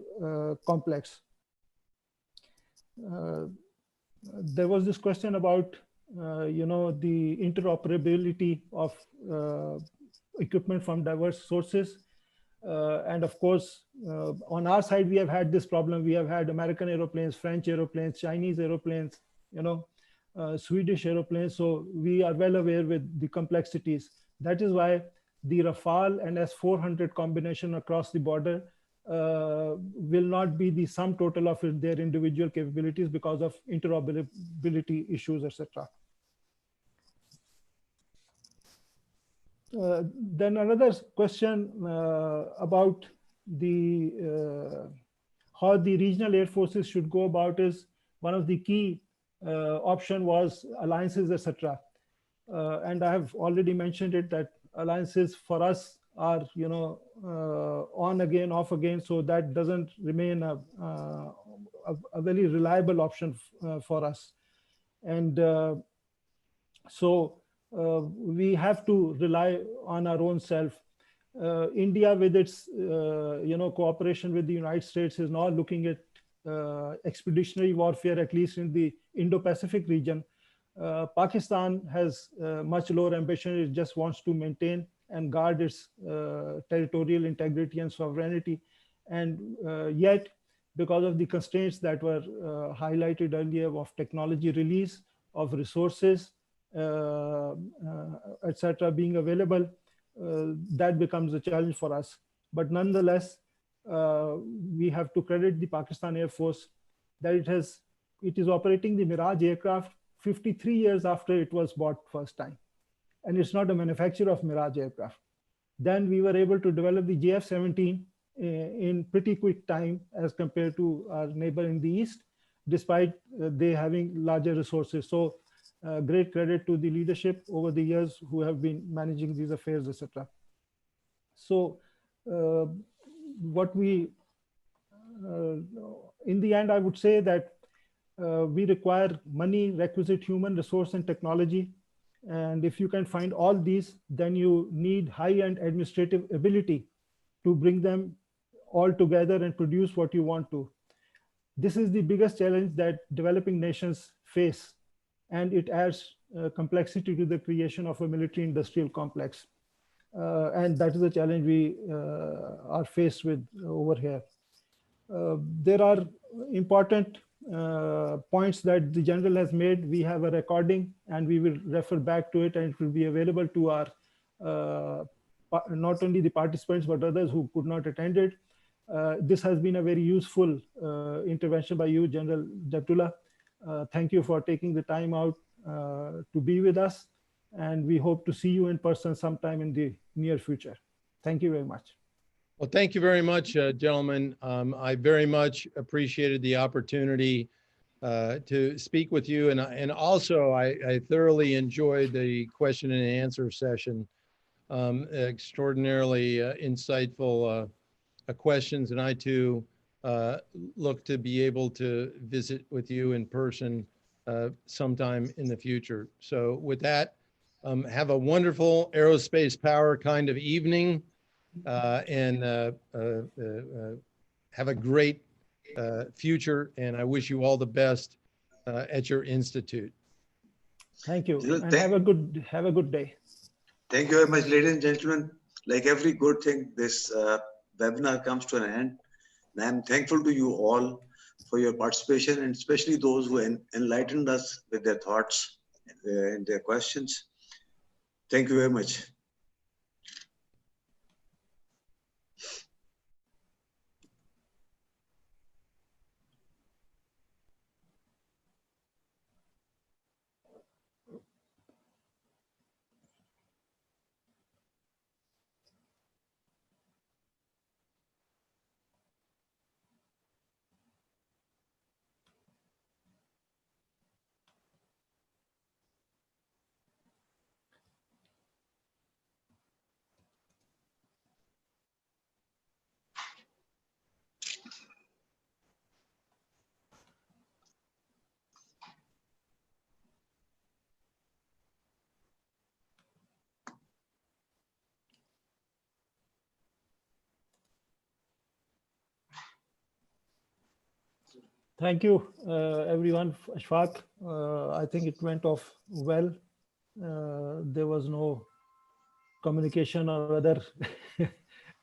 complex. there was this question about, the interoperability of equipment from diverse sources. And of course, on our side, we have had this problem. We have had American aeroplanes, French aeroplanes, Chinese aeroplanes, Swedish aeroplanes. So we are well aware with the complexities. That is why the Rafale and S-400 combination across the border will not be the sum total of their individual capabilities because of interoperability issues, etc. Then another question about the how the regional air forces should go about is one of the key option was alliances, etc. And I have already mentioned it that alliances for us are on again, off again, so that doesn't remain a very reliable option for us. And so we have to rely on our own self. India, with its cooperation with the United States, is now looking at expeditionary warfare, at least in the Indo-Pacific region. Pakistan has much lower ambition. It just wants to maintain and guard its territorial integrity and sovereignty. And yet, because of the constraints that were highlighted earlier of technology release, of resources, etc., being available, that becomes a challenge for us. But nonetheless, we have to credit the Pakistan Air Force that it is operating the Mirage aircraft 53 years after it was bought first time. And it's not a manufacturer of Mirage aircraft. Then we were able to develop the JF-17 in pretty quick time as compared to our neighbor in the East, despite they having larger resources. So great credit to the leadership over the years who have been managing these affairs, etc. So what we, in the end, I would say that we require money, requisite human resource and technology. And if you can find all these, then you need high-end administrative ability to bring them all together and produce what you want to. This is the biggest challenge that developing nations face, and it adds complexity to the creation of a military-industrial complex. And that is a challenge we are faced with over here. There are important points that the general has made. We have a recording and we will refer back to it, and it will be available to our not only the participants but others who could not attend it. This has been a very useful intervention by you, General Jatullah. Thank you for taking the time out to be with us, and we hope to see you in person sometime in the near future. Thank you very much. Well, thank you very much, gentlemen. I very much appreciated the opportunity to speak with you. And also, I thoroughly enjoyed the question and answer session. Extraordinarily insightful questions. And I, too, look to be able to visit with you in person sometime in the future. So with that, have a wonderful aerospace power kind of evening. And have a great future, and I wish you all the best at your institute. Thank you, and have a good day. Thank you very much, ladies and gentlemen. Like every good thing, this webinar comes to an end. And I'm thankful to you all for your participation, and especially those who enlightened us with their thoughts and their questions. Thank you very much. Thank you, everyone. Ashfaq, I think it went off well. There was no communication or other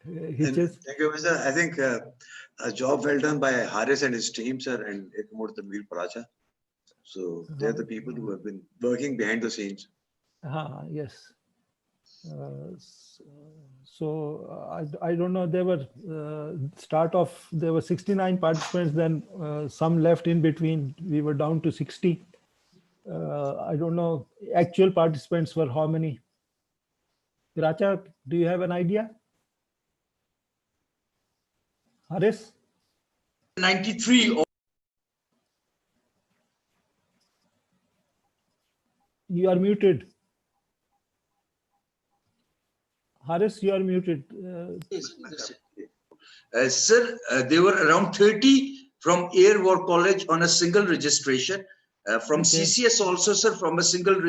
hitches. Thank you, Mr. I think a job well done by Haris and his team, sir, and Ekmur Tanveer Paracha. So they're the people who have been working behind the scenes. Yes. I don't know. There were there were 69 participants. Then some left in between. We were down to 60. I don't know. Actual participants were how many? Racha, do you have an idea? Haris? 93. You are muted. Haris, you are muted. Sir, there were around 30 from Air War College on a single registration. From Okay. CCS also, sir, from a single